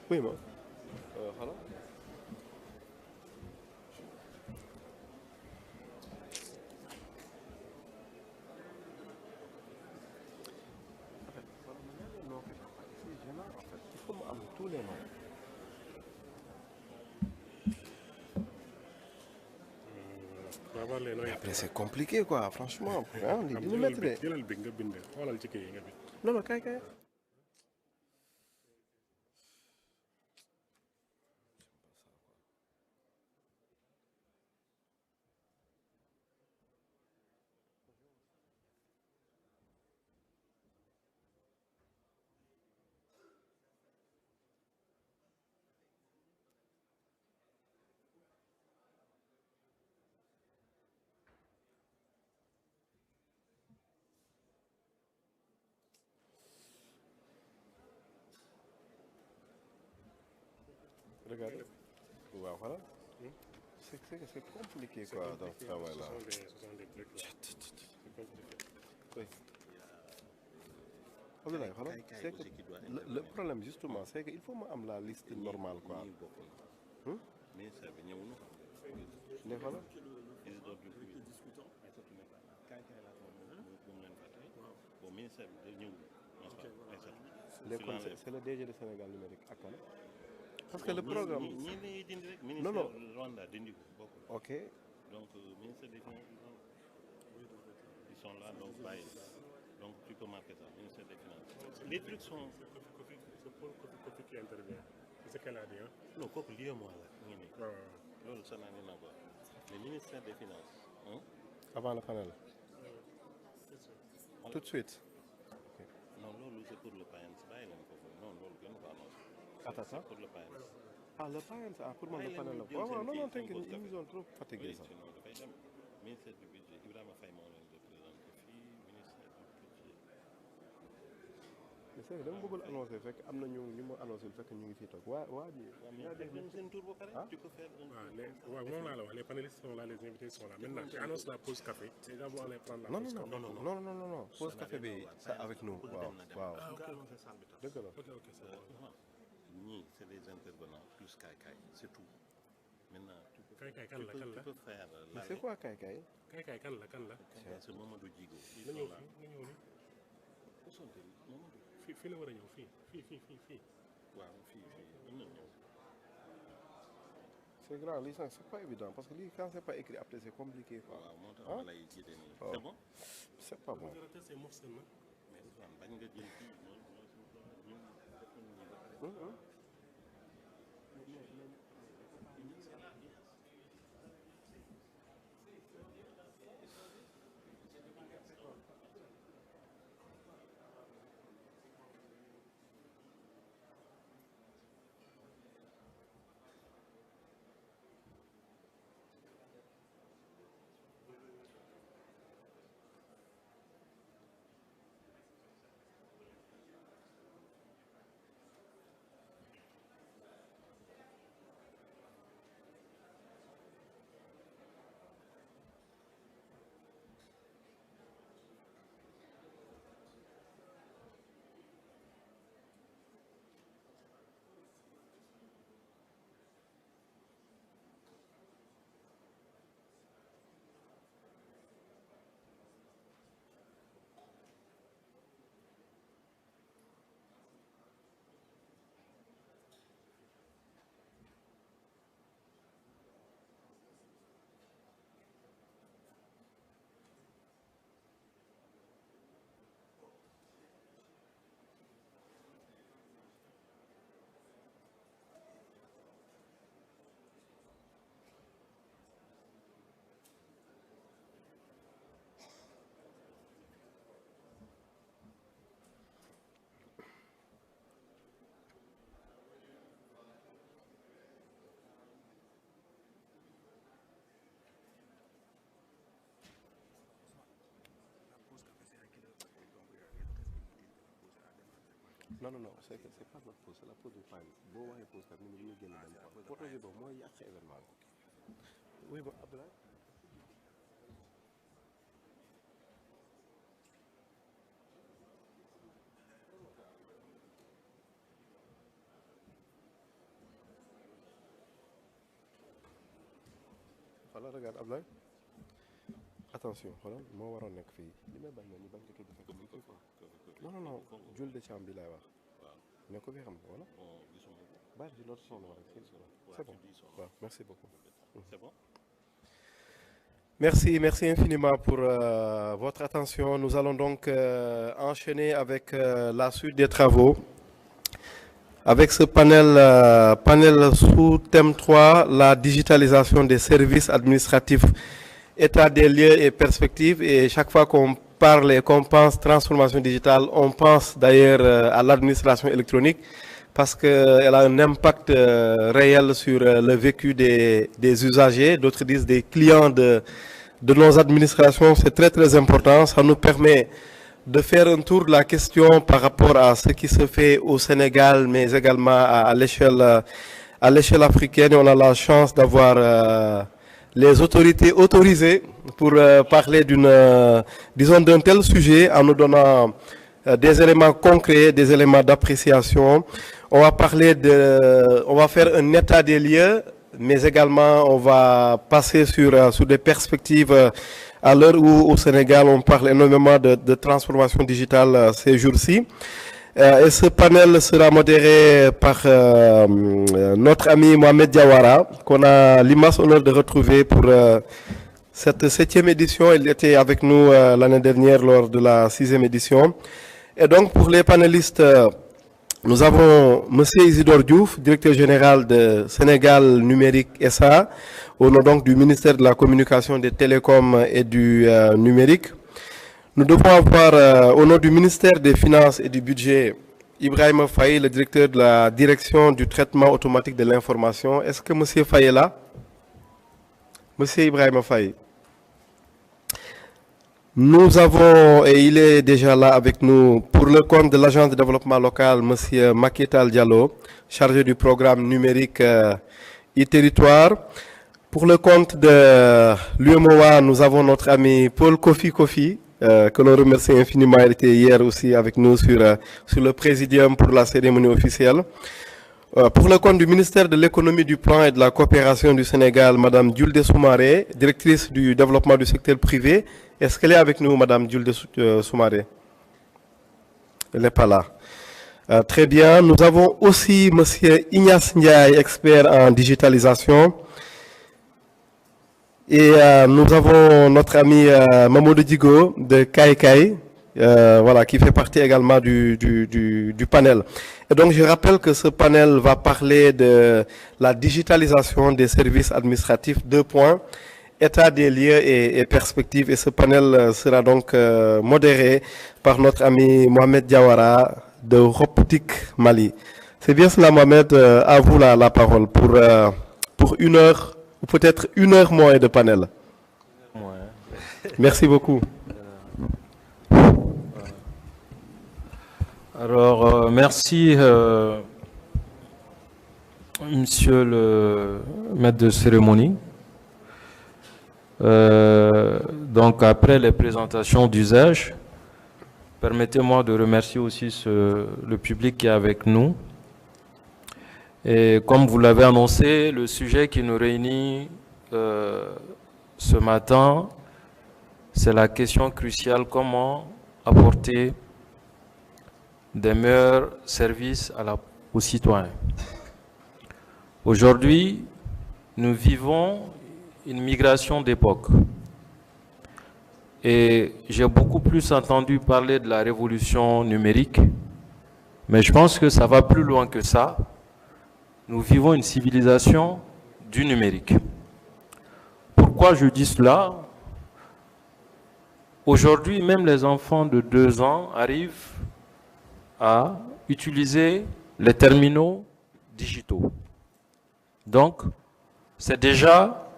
oui ma xala en fait wala ma ñaata noo koy papa c'est gênant en fait il faut mu am tous les noms. va avoir les noms. Après c'est compliqué quoi franchement ah lii dina métti de. jëlal bi nga bind xoolal ci kii yi nga bind. non non kay kay. Regarde. waaw voilà. C'est compliqué quoi dans ce travail là. Ce sont des trucs là. C'est compliqué. Oui. Abdoulaye voilà c'est que le problème justement c'est que il faut ma am la liste normale quoi. ministère bi ñëw na. ne voilà. bon ministère bi ñëw léegi kon c'est le DG de Sénégal numérique ak kan. parce que le programme ñi lay dindi rek. non non ministère Rwanda dindi ko bokkul. ok. donc ministère des finances ils sont là donc bàyyi donc tu peux marquer ça ministère des finances. Les trucs sont. C'est Paul Kofi qui intervient. C'est ce qu'elle a dit hein. non kooku lii moo la ngi nii. waaw loolu ça n'a rien à voir. Le ministère des finances. avant le panel. tout de suite. non loolu c'est pour le PAENS bàyyi leen ko non loolu kenn ko annoncé. Attends. Pour le PAENS. Ah, le panel, pour moi, le panel. Non, non, t'inquiète, ils nous ont trop fatigués. Ça. Ministère du budget, Ibrahima Faye moo leen représenté fii ministère du budget. Mais c'est vrai, dama bëggoon annoncé fekk am na ñu ma annoncé fekk ñu ngi fii toog waa ji. mais def nañ seen tour ba pare. tu peux faire un. waaw moom laa la wax les panélistes sont là les invités sont là maintenant tu annonces la pause café. Les gens vont aller prendre la pause café. Non, pause café bi ça avec nous. waaw. dëgg la. Ok c'est bon. ñii c'est des intervenants plus Kay c'est tout. Maintenant Kay kan la tu peux faire. Mais c'est quoi Kay? Kay kan la. c'est Mamadou Djigo. nga ñëw fii nga ñëw nii. où sont-ils Mamadou. fii la war a ñëw fii. waaw fii mën na ñëw. C'est grave, lii c'est pas évident parce que lii quand c'est pas écrit après c'est compliqué quoi. waaw moo tax ma lay jiite nii. c'est bon. C'est pas bon. c'est Mohsen na. mais Ousmane bañ nga jël kii non c'est que c'est pas notre pause c'est la pause du panel boo waxee pause kat ñu génn dem projet boobu mooy yàq événement bi. oui ba Abdoulaye. xoolal regarde Ablaye attention xoolal moo waroon nekk fii li may bañ na ni bañ ko tudd fekk ñu koy quoi non Jules de Champ bi laay wax ne ko fi xam nga wala bàyyi ci l'autre son rek c'est bon waaw merci beaucoup C'est bon? Merci infiniment pour votre attention. Nous allons donc enchaîner avec la suite des travaux. Avec ce panel sous thème 3, la digitalisation des services administratifs, état des lieux et perspectives. Et chaque fois qu'on parle et qu'on pense transformation digitale, on pense d'ailleurs à l'administration électronique parce qu'elle a un impact réel sur le vécu des usagers, d'autres disent des clients de nos administrations. C'est très important. Ça nous permet de faire un tour de la question par rapport à ce qui se fait au Sénégal, mais également à l'échelle africaine. Et on a la chance d'avoir les autorités autorisées pour parler d'un tel sujet en nous donnant des éléments concrets, des éléments d'appréciation. On va faire un état des lieux, mais également on va passer sur des perspectives à l'heure où au Sénégal on parle énormément de transformation digitale ces jours-ci. Et ce panel sera modéré par notre ami Mohamed Diawara, qu'on a l'immense honneur de retrouver pour cette 7e édition. Il était avec nous l'année dernière lors de la 6e édition. Et donc pour les panélistes, nous avons M. Isidore Diouf, directeur général de Sénégal Numérique SA, au nom donc du ministère de la Communication, des Télécoms et du Numérique. Nous devons avoir, au nom du ministère des Finances et du Budget, Ibrahima Faye, le directeur de la Direction du traitement automatique de l'information. Est-ce que M. Faye est là? M. Ibrahima Faye. Nous avons, et il est déjà là avec nous, pour le compte de l'Agence de développement local, M. Maketal Diallo, chargé du programme numérique e-territoire. Pour le compte de l'UMOA, nous avons notre ami Paul Kofi, que l'on remercie infiniment. Il était hier aussi avec nous sur le présidium pour la cérémonie officielle. Pour le compte du ministère de l'économie, du plan et de la coopération du Sénégal, Mme Julde Soumaré, directrice du développement du secteur privé. Est-ce qu'elle est avec nous, Mme Julde Soumaré? Elle n'est pas là. Très bien. Nous avons aussi M. Ignace Ndiaye, expert en digitalisation. Et nous avons notre ami Mamoudou Digo de Kaikai, voilà, qui fait partie également du panel. Et donc je rappelle que ce panel va parler de la digitalisation des services administratifs, 2 points, état des lieux et perspectives. Et ce panel sera donc modéré par notre ami Mohamed Diawara de Roptik Mali. C'est bien cela, Mohamed, à vous la parole pour 1 heure. Ou peut-être 1 heure moins de panel. Merci beaucoup. Alors, merci, Monsieur le maître de cérémonie. Donc, après les présentations d'usage, permettez-moi de remercier aussi le public qui est avec nous. Et comme vous l'avez annoncé, le sujet qui nous réunit ce matin, c'est la question cruciale: comment apporter des meilleurs services aux citoyens. Aujourd'hui, nous vivons une migration d'époque. Et j'ai beaucoup plus entendu parler de la révolution numérique, mais je pense que ça va plus loin que ça. Nous vivons une civilisation du numérique. Pourquoi je dis cela? Aujourd'hui, même les enfants de 2 ans arrivent à utiliser les terminaux digitaux. Donc, c'est déjà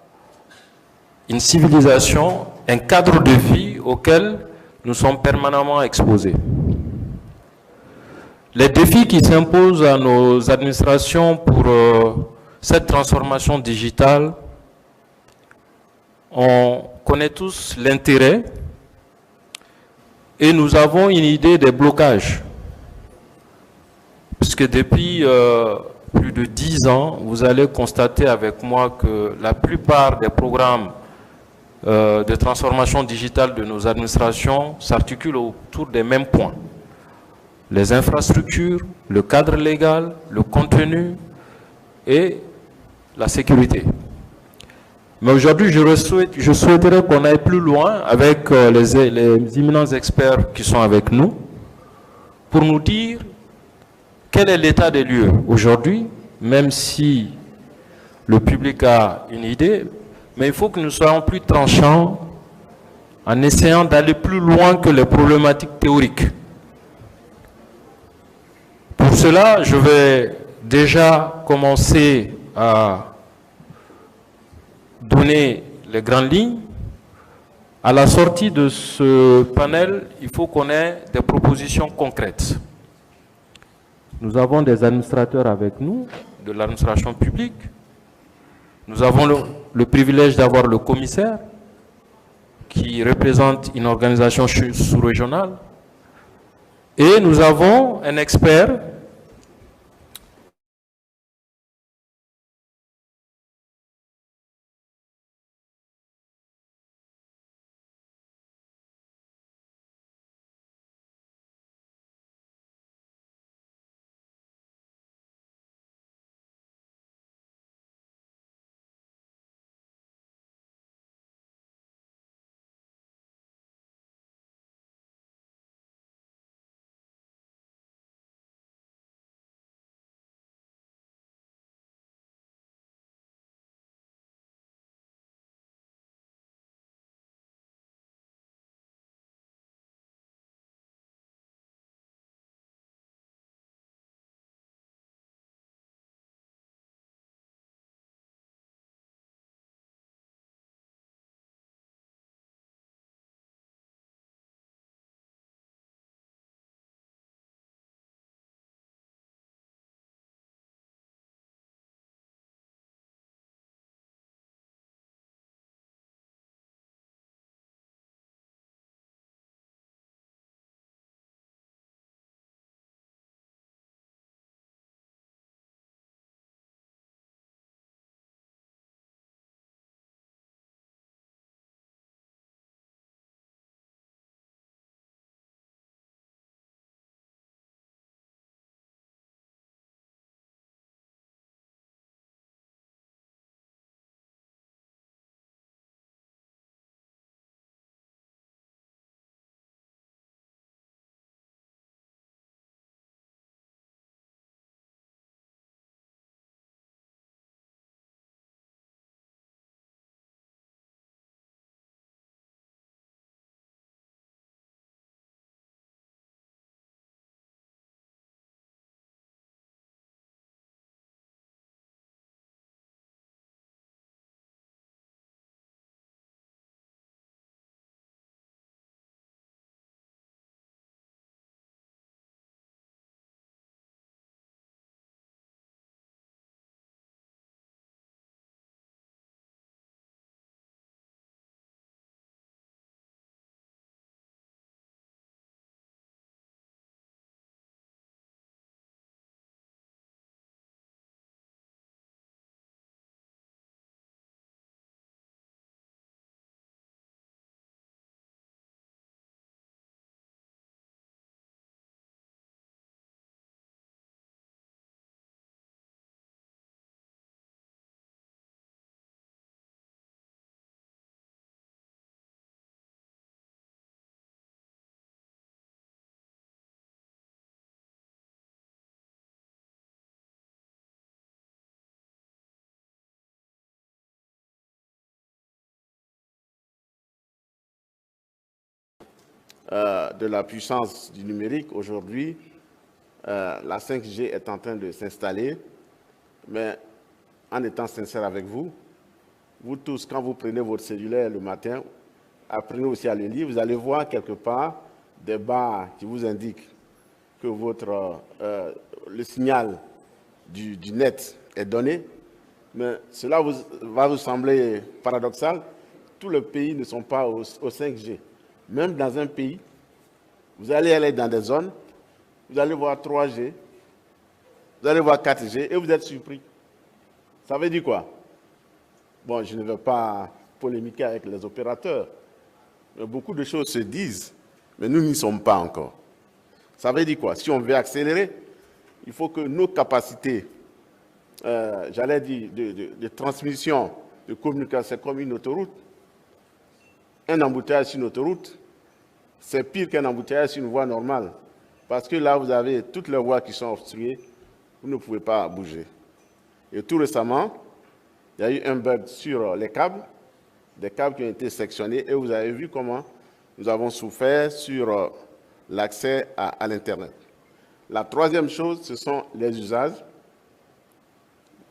une civilisation, un cadre de vie auquel nous sommes permanemment exposés. Les défis qui s'imposent à nos administrations pour cette transformation digitale, on connaît tous l'intérêt et nous avons une idée des blocages. Puisque depuis plus de 10 ans, vous allez constater avec moi que la plupart des programmes de transformation digitale de nos administrations s'articulent autour des mêmes points. Les infrastructures, le cadre légal, le contenu et la sécurité. Mais aujourd'hui, je souhaiterais qu'on aille plus loin avec les éminents experts qui sont avec nous pour nous dire quel est l'état des lieux aujourd'hui, même si le public a une idée, mais il faut que nous soyons plus tranchants en essayant d'aller plus loin que les problématiques théoriques. Pour cela, je vais déjà commencer à donner les grandes lignes. À la sortie de ce panel, il faut qu'on ait des propositions concrètes. Nous avons des administrateurs avec nous, de l'administration publique. Nous avons le privilège d'avoir le commissaire qui représente une organisation sous-régionale. Et nous avons un expert de la puissance du numérique. Aujourd'hui, la 5G est en train de s'installer, mais en étant sincère avec vous, vous tous, quand vous prenez votre cellulaire le matin, apprenez aussi à le lire, vous allez voir quelque part des barres qui vous indiquent que le signal du net est donné, mais cela va vous sembler paradoxal. Tous les pays ne sont pas au 5G. Même dans un pays, vous allez aller dans des zones, vous allez voir 3G, Vous allez voir 4G et vous êtes surpris. Ça veut dire quoi? Bon, je ne vais pas polémiquer avec les opérateurs, mais beaucoup de choses se disent, mais nous n'y sommes pas encore. Ça veut dire quoi? Si on veut accélérer, il faut que nos capacités, j'allais dire, de transmission, de communication, c'est comme une autoroute. Un embouteillage sur une autoroute, c'est pire qu'un embouteillage sur une voie normale. Parce que là, vous avez toutes les voies qui sont obstruées, vous ne pouvez pas bouger. Et tout récemment, il y a eu un bug sur les câbles, des câbles qui ont été sectionnés, et vous avez vu comment nous avons souffert sur l'accès à l'Internet. La troisième chose, ce sont les usages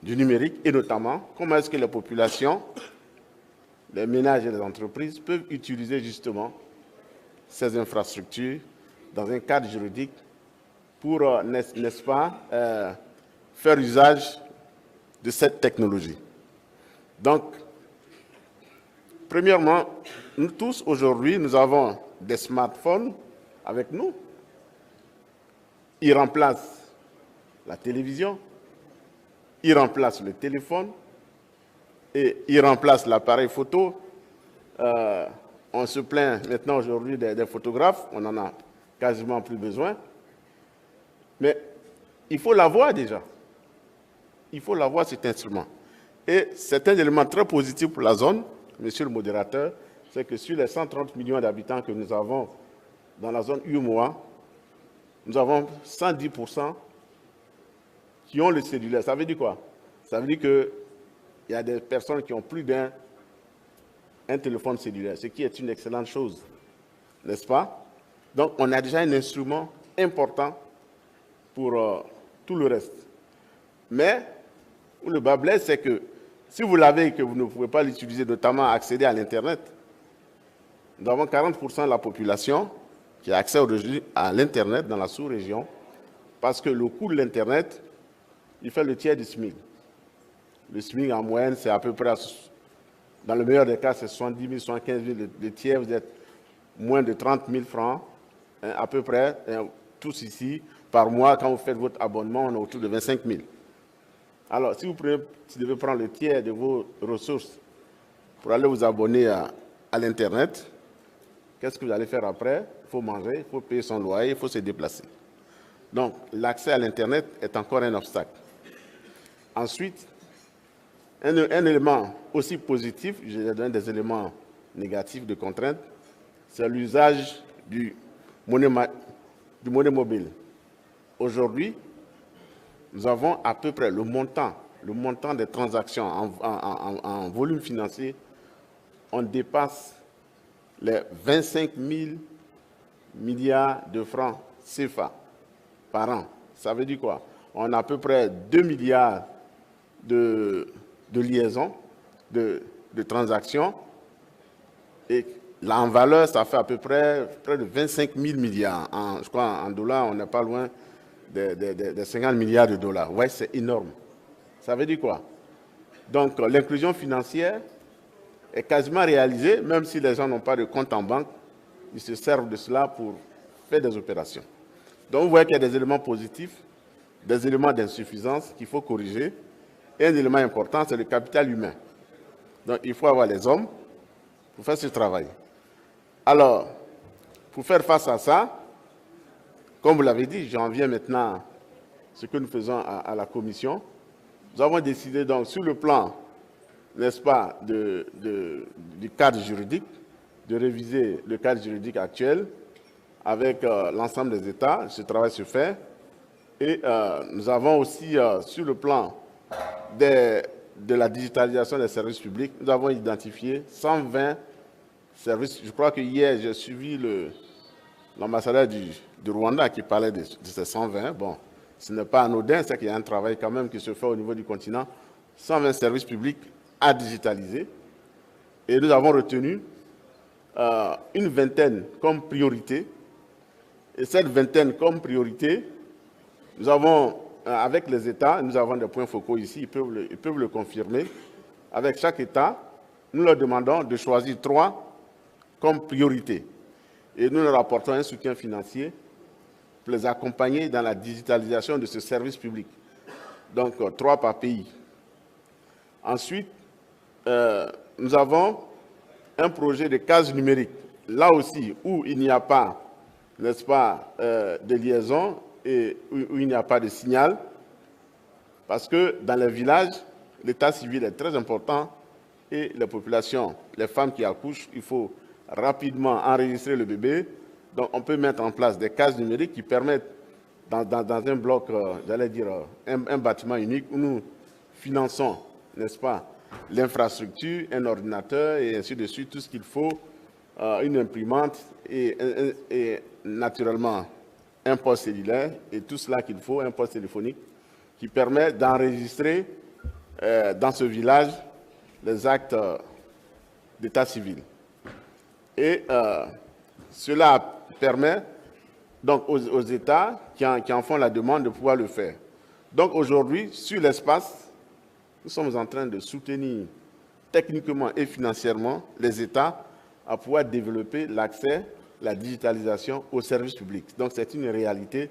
du numérique, et notamment, comment est-ce que les populations, les ménages et les entreprises peuvent utiliser justement ces infrastructures dans un cadre juridique pour, n'est-ce pas, faire usage de cette technologie. Donc, premièrement, nous tous aujourd'hui, nous avons des smartphones avec nous. Ils remplacent la télévision, ils remplacent le téléphone et ils remplacent l'appareil photo. On se plaint maintenant aujourd'hui des photographes, on n'en a quasiment plus besoin. Mais il faut l'avoir déjà. Il faut l'avoir cet instrument. Et c'est un élément très positif pour la zone, monsieur le modérateur, c'est que sur les 130 millions d'habitants que nous avons dans la zone UMOA, nous avons 110% qui ont le cellulaire. Ça veut dire quoi? Ça veut dire qu'il y a des personnes qui ont plus d'un téléphone cellulaire, ce qui est une excellente chose, n'est-ce pas? Donc, on a déjà un instrument important pour tout le reste. Mais, où le bas blesse, c'est que si vous l'avez et que vous ne pouvez pas l'utiliser, notamment accéder à l'Internet, nous avons 40% de la population qui a accès aujourd'hui à l'Internet dans la sous-région, parce que le coût de l'Internet, il fait le tiers du SMIC. Le SMIC, en moyenne, c'est à peu près, dans le meilleur des cas, c'est 70 000, 75 000. Le tiers, vous êtes moins de 30 000 francs, hein, à peu près, tous ici, par mois, quand vous faites votre abonnement, on est autour de 25 000. Alors, si vous devez prendre le tiers de vos ressources pour aller vous abonner à l'Internet, qu'est-ce que vous allez faire après? Il faut manger, il faut payer son loyer, il faut se déplacer. Donc, l'accès à l'Internet est encore un obstacle. Ensuite, un élément aussi positif, je donne des éléments négatifs de contrainte, c'est l'usage du monnaie mobile. Aujourd'hui, nous avons à peu près le montant des transactions en volume financier, on dépasse les 25 000 milliards de francs CFA par an. Ça veut dire quoi? On a à peu près 2 milliards de liaisons, de transactions, et là, en valeur, ça fait à peu près de 25 000 milliards. Je crois en dollars, on n'est pas loin des 50 milliards de dollars. Ouais, c'est énorme. Ça veut dire quoi? Donc, l'inclusion financière est quasiment réalisée, même si les gens n'ont pas de compte en banque, ils se servent de cela pour faire des opérations. Donc, vous voyez qu'il y a des éléments positifs, des éléments d'insuffisance qu'il faut corriger. Et un élément important, c'est le capital humain. Donc, il faut avoir les hommes pour faire ce travail. Alors, pour faire face à ça, comme vous l'avez dit, j'en viens maintenant à ce que nous faisons à la commission. Nous avons décidé donc sur le plan, n'est-ce pas, du cadre juridique, de réviser le cadre juridique actuel avec l'ensemble des États. Ce travail se fait. Et nous avons aussi, sur le plan de la digitalisation des services publics, nous avons identifié 120 services. Je crois que hier, j'ai suivi l'ambassadeur du Rwanda qui parlait de ces 120. Bon, ce n'est pas anodin, c'est qu'il y a un travail quand même qui se fait au niveau du continent. 120 services publics à digitaliser. Et nous avons retenu une vingtaine comme priorité. Et cette vingtaine comme priorité, nous avons, avec les États, nous avons des points focaux ici, ils peuvent le confirmer. Avec chaque État, nous leur demandons de choisir 3 comme priorité. Et nous leur apportons un soutien financier pour les accompagner dans la digitalisation de ce service public. donc 3 par pays. Ensuite, nous avons un projet de case numérique. Là aussi, où il n'y a pas, n'est-ce pas, de liaison et où il n'y a pas de signal, parce que dans les villages, l'état civil est très important et les populations, les femmes qui accouchent, il faut rapidement enregistrer le bébé. Donc, on peut mettre en place des cases numériques qui permettent, dans un bloc, j'allais dire, un bâtiment unique, où nous finançons, n'est-ce pas, l'infrastructure, un ordinateur et ainsi de suite, tout ce qu'il faut, une imprimante et naturellement un poste cellulaire et tout cela qu'il faut, un poste téléphonique, qui permet d'enregistrer dans ce village les actes d'état civil. Et cela permet donc aux États qui en font la demande de pouvoir le faire. Donc aujourd'hui, sur l'espace, nous sommes en train de soutenir techniquement et financièrement les États à pouvoir développer l'accès, la digitalisation aux services publics. Donc c'est une réalité.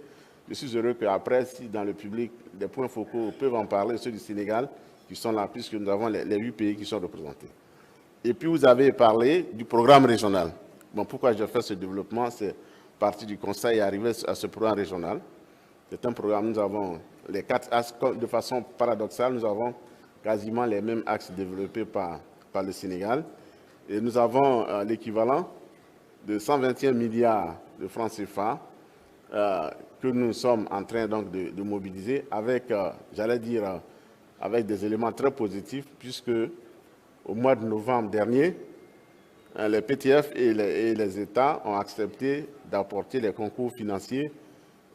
Je suis heureux qu'après, si dans le public, des points focaux peuvent en parler, ceux du Sénégal, qui sont là, puisque nous avons les 8 pays qui sont représentés. Et puis vous avez parlé du programme régional. Bon, pourquoi je fais ce développement? C'est parti du Conseil et arrivé à ce programme régional. C'est un programme, nous avons les 4 axes, de façon paradoxale, nous avons quasiment les mêmes axes développés par le Sénégal. Et nous avons l'équivalent de 121 milliards de francs CFA que nous sommes en train donc de mobiliser avec, j'allais dire, avec des éléments très positifs, puisque au mois de novembre dernier, les PTF et les États ont accepté d'apporter les concours financiers.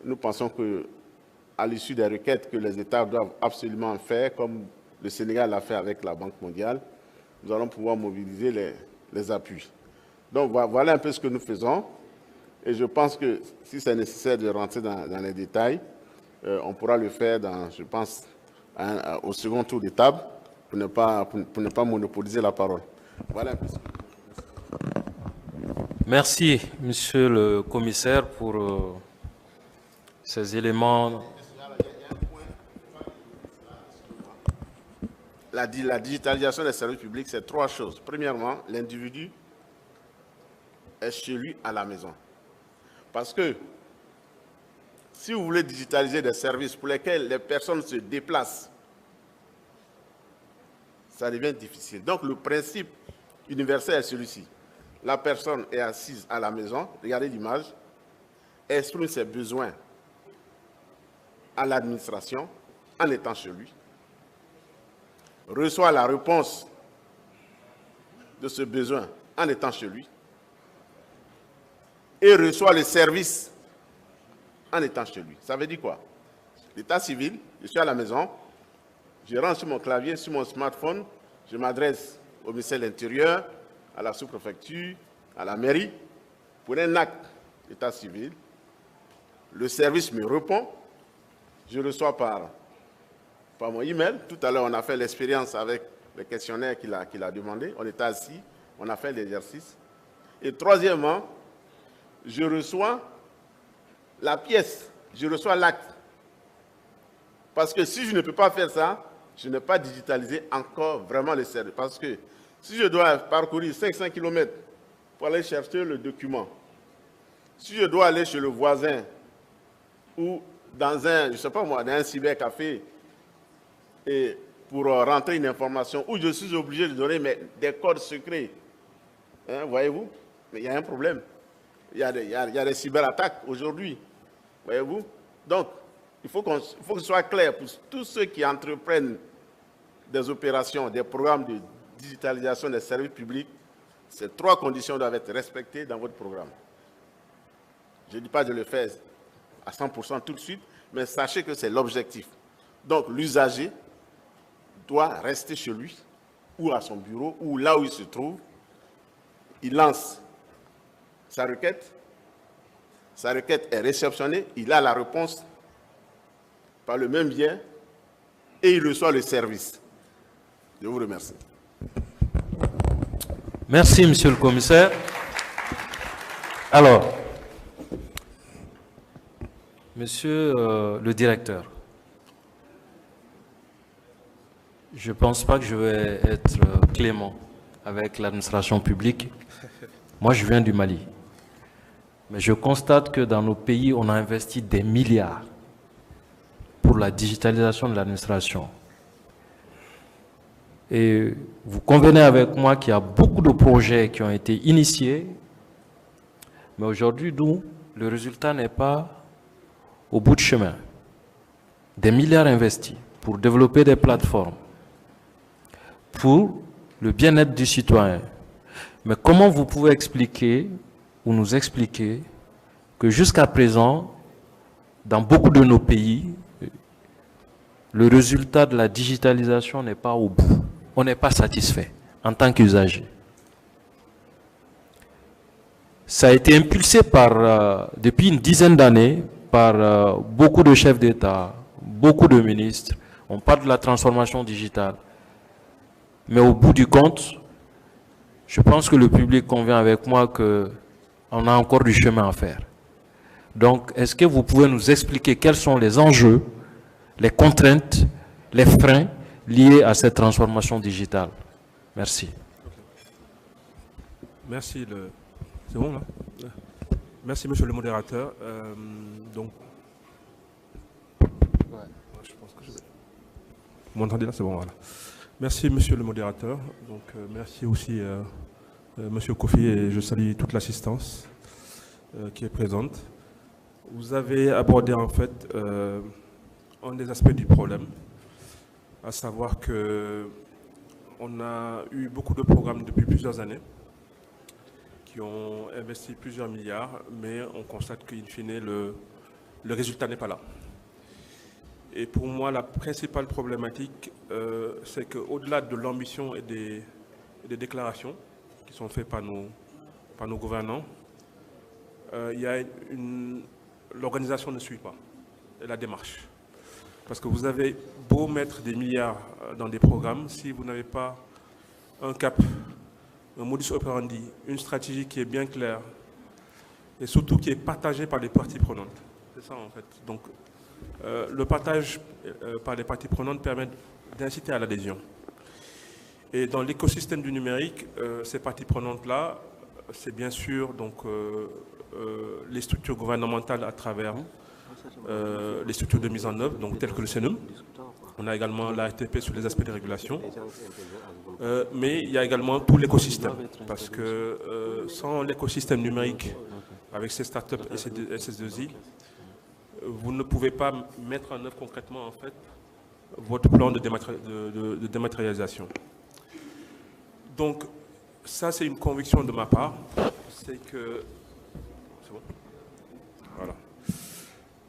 Nous pensons qu'à l'issue des requêtes que les États doivent absolument faire, comme le Sénégal l'a fait avec la Banque mondiale, nous allons pouvoir mobiliser les appuis. Donc voilà un peu ce que nous faisons. Et je pense que si c'est nécessaire de rentrer dans les détails, on pourra le faire, je pense, au second tour de table, pour ne pas monopoliser la parole. Voilà un peu ce que... Merci, monsieur le commissaire, pour ces éléments. La digitalisation des services publics, c'est 3 choses. Premièrement, l'individu est chez lui à la maison. Parce que si vous voulez digitaliser des services pour lesquels les personnes se déplacent, ça devient difficile. Donc le principe universel est celui-ci. La personne est assise à la maison, regardez l'image, exprime ses besoins à l'administration en étant chez lui, reçoit la réponse de ce besoin en étant chez lui et reçoit le service en étant chez lui. Ça veut dire quoi? L'état civil, je suis à la maison, je rentre sur mon clavier, sur mon smartphone, je m'adresse au ministère de l'Intérieur, à la sous-préfecture, à la mairie, pour un acte d'état civil. Le service me répond, je reçois par mon email. Tout à l'heure, on a fait l'expérience avec le questionnaire qu'il a demandé. On était assis, on a fait l'exercice. Et troisièmement, je reçois la pièce, je reçois l'acte. Parce que si je ne peux pas faire ça, je n'ai pas digitalisé encore vraiment le service. Parce que si je dois parcourir 500 km pour aller chercher le document, si je dois aller chez le voisin ou dans un, je sais pas moi, dans un cybercafé et pour rentrer une information où je suis obligé de donner des codes secrets, hein, voyez-vous, mais il y a un problème. Il y a des cyberattaques aujourd'hui, voyez-vous. Donc, il faut que ce soit clair pour tous ceux qui entreprennent des opérations, des programmes de digitalisation des services publics. Ces 3 conditions doivent être respectées dans votre programme. Je ne dis pas de le faire à 100% tout de suite, mais sachez que c'est l'objectif. Donc, l'usager doit rester chez lui, ou à son bureau, ou là où il se trouve. Il lance sa requête est réceptionnée, il a la réponse par le même biais et il reçoit le service. Je vous remercie. Merci, monsieur le commissaire. Alors, monsieur le directeur, Je ne pense pas que je vais être clément avec l'administration publique. Moi, je viens du Mali. Mais je constate que dans nos pays, on a investi des milliards pour la digitalisation de l'administration. Et vous convenez avec moi qu'il y a beaucoup de projets qui ont été initiés, mais aujourd'hui, nous, le résultat n'est pas au bout de chemin. Des milliards investis pour développer des plateformes, pour le bien-être du citoyen. Mais comment vous pouvez expliquer ou nous expliquer que jusqu'à présent, dans beaucoup de nos pays, le résultat de la digitalisation n'est pas au bout. On n'est pas satisfait en tant qu'usager. Ça a été impulsé depuis une dizaine d'années par beaucoup de chefs d'État, beaucoup de ministres. On parle de la transformation digitale. Mais au bout du compte, je pense que le public convient avec moi qu'on a encore du chemin à faire. Donc, est-ce que vous pouvez nous expliquer quels sont les enjeux, les contraintes, les freins liés à cette transformation digitale? Merci. Merci. C'est bon là? Merci monsieur le modérateur. Donc, je pense que vous m'entendez là? C'est bon, voilà. Merci monsieur le modérateur. Donc, merci aussi monsieur Kofi, et je salue toute l'assistance qui est présente. Vous avez abordé en fait un des aspects du problème, à savoir que on a eu beaucoup de programmes depuis plusieurs années qui ont investi plusieurs milliards, mais on constate qu'in fine, le résultat n'est pas là. Et pour moi, la principale problématique, c'est qu'au-delà de l'ambition et des déclarations qui sont faites par nos gouvernants, l'organisation ne suit pas la démarche. Parce que vous avez beau mettre des milliards dans des programmes, si vous n'avez pas un cap, un modus operandi, une stratégie qui est bien claire, et surtout qui est partagée par les parties prenantes. C'est ça en fait. Donc, le partage par les parties prenantes permet d'inciter à l'adhésion. Et dans l'écosystème du numérique, ces parties prenantes-là, c'est bien sûr donc, les structures gouvernementales à travers les structures de mise en œuvre, donc telles que le CNUM. On a également la RTP sur les aspects de régulation. Mais il y a également tout l'écosystème, parce que sans l'écosystème numérique, avec ces startups et ces SS2I, vous ne pouvez pas mettre en œuvre concrètement en fait, votre plan de dématérialisation. Donc, ça c'est une conviction de ma part, c'est que... C'est bon ? Voilà.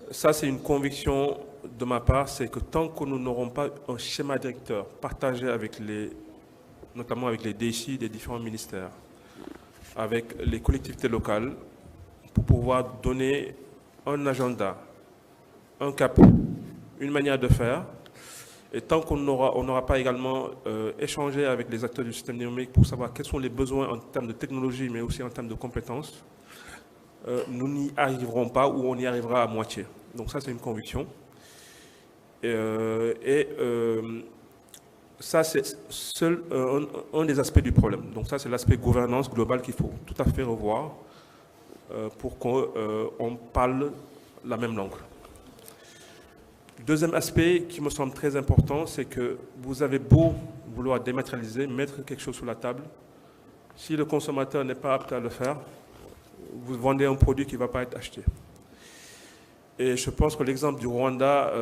Ça c'est une conviction de ma part, c'est que tant que nous n'aurons pas un schéma directeur partagé avec notamment avec les DSI des différents ministères, avec les collectivités locales, pour pouvoir donner un agenda, un cap, une manière de faire, et tant qu'on n'aura pas également échangé avec les acteurs du système numérique pour savoir quels sont les besoins en termes de technologie, mais aussi en termes de compétences, nous n'y arriverons pas ou on y arrivera à moitié. Donc ça, c'est une conviction. Ça, c'est un des aspects du problème. Donc ça, c'est l'aspect gouvernance globale qu'il faut tout à fait revoir pour qu'on parle la même langue. Deuxième aspect qui me semble très important, c'est que vous avez beau vouloir dématérialiser, mettre quelque chose sur la table, si le consommateur n'est pas apte à le faire, vous vendez un produit qui ne va pas être acheté. Et je pense que l'exemple du Rwanda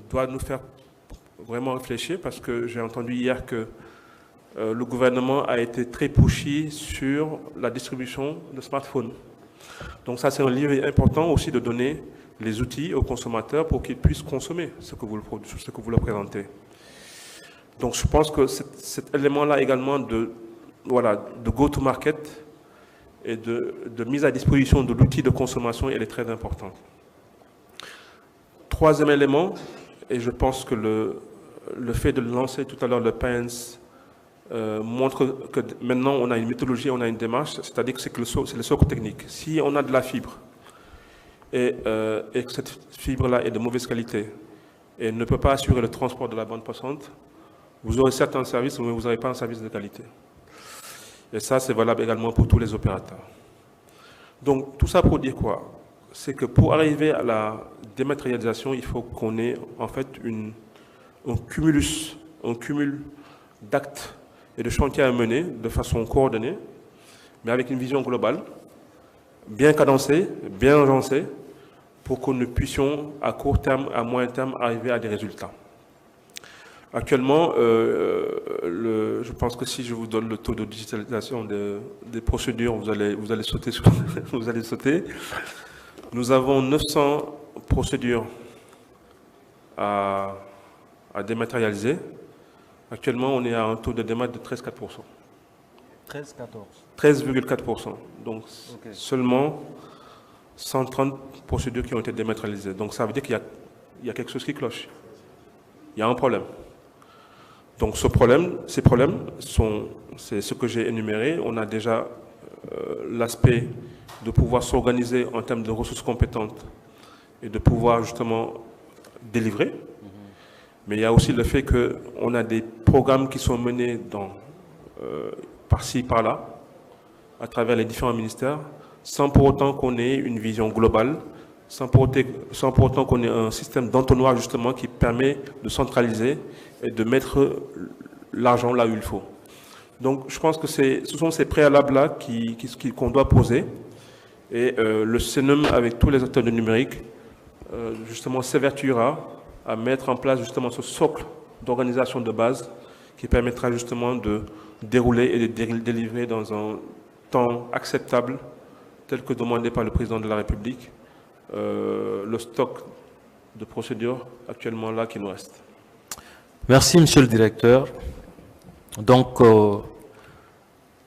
doit nous faire vraiment réfléchir, parce que j'ai entendu hier que le gouvernement a été très pushy sur la distribution de smartphones. Donc ça, c'est un livre important aussi de donner les outils aux consommateurs pour qu'ils puissent consommer ce que vous leur présentez. Donc je pense que cet élément-là également de go-to-market et de mise à disposition de l'outil de consommation, elle est très importante. Troisième élément, et je pense que le fait de lancer tout à l'heure le PAENS montre que maintenant on a une méthodologie, on a une démarche, c'est-à-dire que c'est le socle technique. Si on a de la fibre et que cette fibre-là est de mauvaise qualité et ne peut pas assurer le transport de la bande passante, vous aurez certains services, mais vous n'aurez pas un service de qualité. Et ça, c'est valable également pour tous les opérateurs. Donc, tout ça pour dire quoi? C'est que pour arriver à la dématérialisation, il faut qu'on ait en fait un cumul d'actes et de chantiers à mener de façon coordonnée, mais avec une vision globale, bien cadencée, bien agencée, pour que nous puissions, à court terme, à moyen terme, arriver à des résultats. Actuellement, je pense que si je vous donne le taux de digitalisation des procédures, vous allez sauter. Vous allez sauter. Nous avons 900 procédures à dématérialiser. Actuellement, on est à un taux de démat de 13,4%. 13,4%. Donc, seulement 130 procédures qui ont été dématérialisées. Donc, ça veut dire qu'il y a quelque chose qui cloche. Il y a un problème. Donc, ces problèmes, c'est ce que j'ai énuméré. On a déjà l'aspect de pouvoir s'organiser en termes de ressources compétentes et de pouvoir justement délivrer. Mais il y a aussi le fait qu'on a des programmes qui sont menés par-ci, par-là, à travers les différents ministères, sans pour autant qu'on ait une vision globale, sans pour autant qu'on ait un système d'entonnoir justement qui permet de centraliser et de mettre l'argent là où il faut. Donc je pense que ce sont ces préalables-là qu'on doit poser. Et le CNUM, avec tous les acteurs du numérique, justement s'évertuera à mettre en place justement ce socle d'organisation de base qui permettra justement de dérouler et de délivrer dans un temps acceptable, tel que demandé par le président de la République, le stock de procédures actuellement là qui nous reste. Merci, monsieur le directeur. Donc,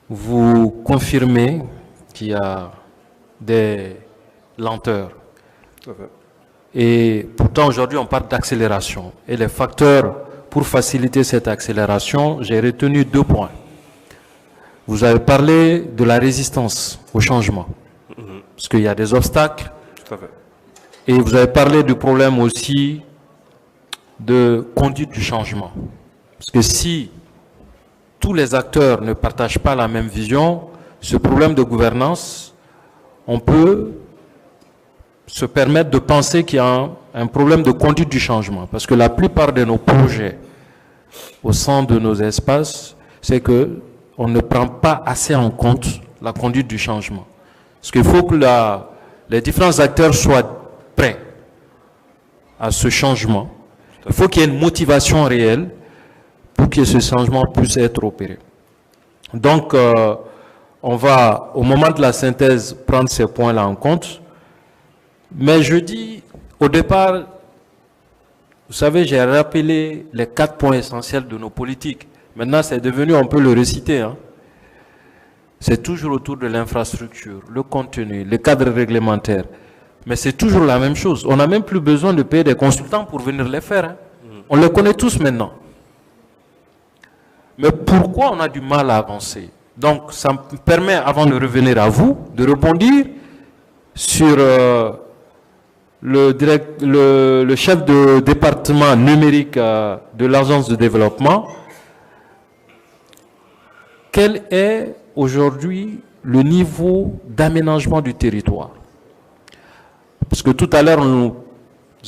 vous confirmez qu'il y a des lenteurs. Tout à fait. Et pourtant, aujourd'hui, on parle d'accélération. Et les facteurs pour faciliter cette accélération, j'ai retenu 2 points. Vous avez parlé de la résistance au changement, parce qu'il y a des obstacles. Tout à fait. Et vous avez parlé du problème aussi de conduite du changement. Parce que si tous les acteurs ne partagent pas la même vision, ce problème de gouvernance, on peut se permettre de penser qu'il y a un problème de conduite du changement. Parce que la plupart de nos projets au sein de nos espaces, c'est qu'on ne prend pas assez en compte la conduite du changement. Parce qu'il faut que les différents acteurs soient prêts à ce changement. Il faut qu'il y ait une motivation réelle pour que ce changement puisse être opéré. Donc, on va, au moment de la synthèse, prendre ces points-là en compte. Mais je dis, au départ, vous savez, j'ai rappelé les 4 points essentiels de nos politiques. Maintenant, c'est devenu, on peut le réciter, hein. C'est toujours autour de l'infrastructure, le contenu, le cadre réglementaire. Mais c'est toujours la même chose. On n'a même plus besoin de payer des consultants pour venir les faire, hein. On les connaît tous maintenant. Mais pourquoi on a du mal à avancer? Donc, ça me permet, avant de revenir à vous, de rebondir sur le chef de département numérique de l'Agence de développement. Quel est aujourd'hui le niveau d'aménagement du territoire? Parce que tout à l'heure, nous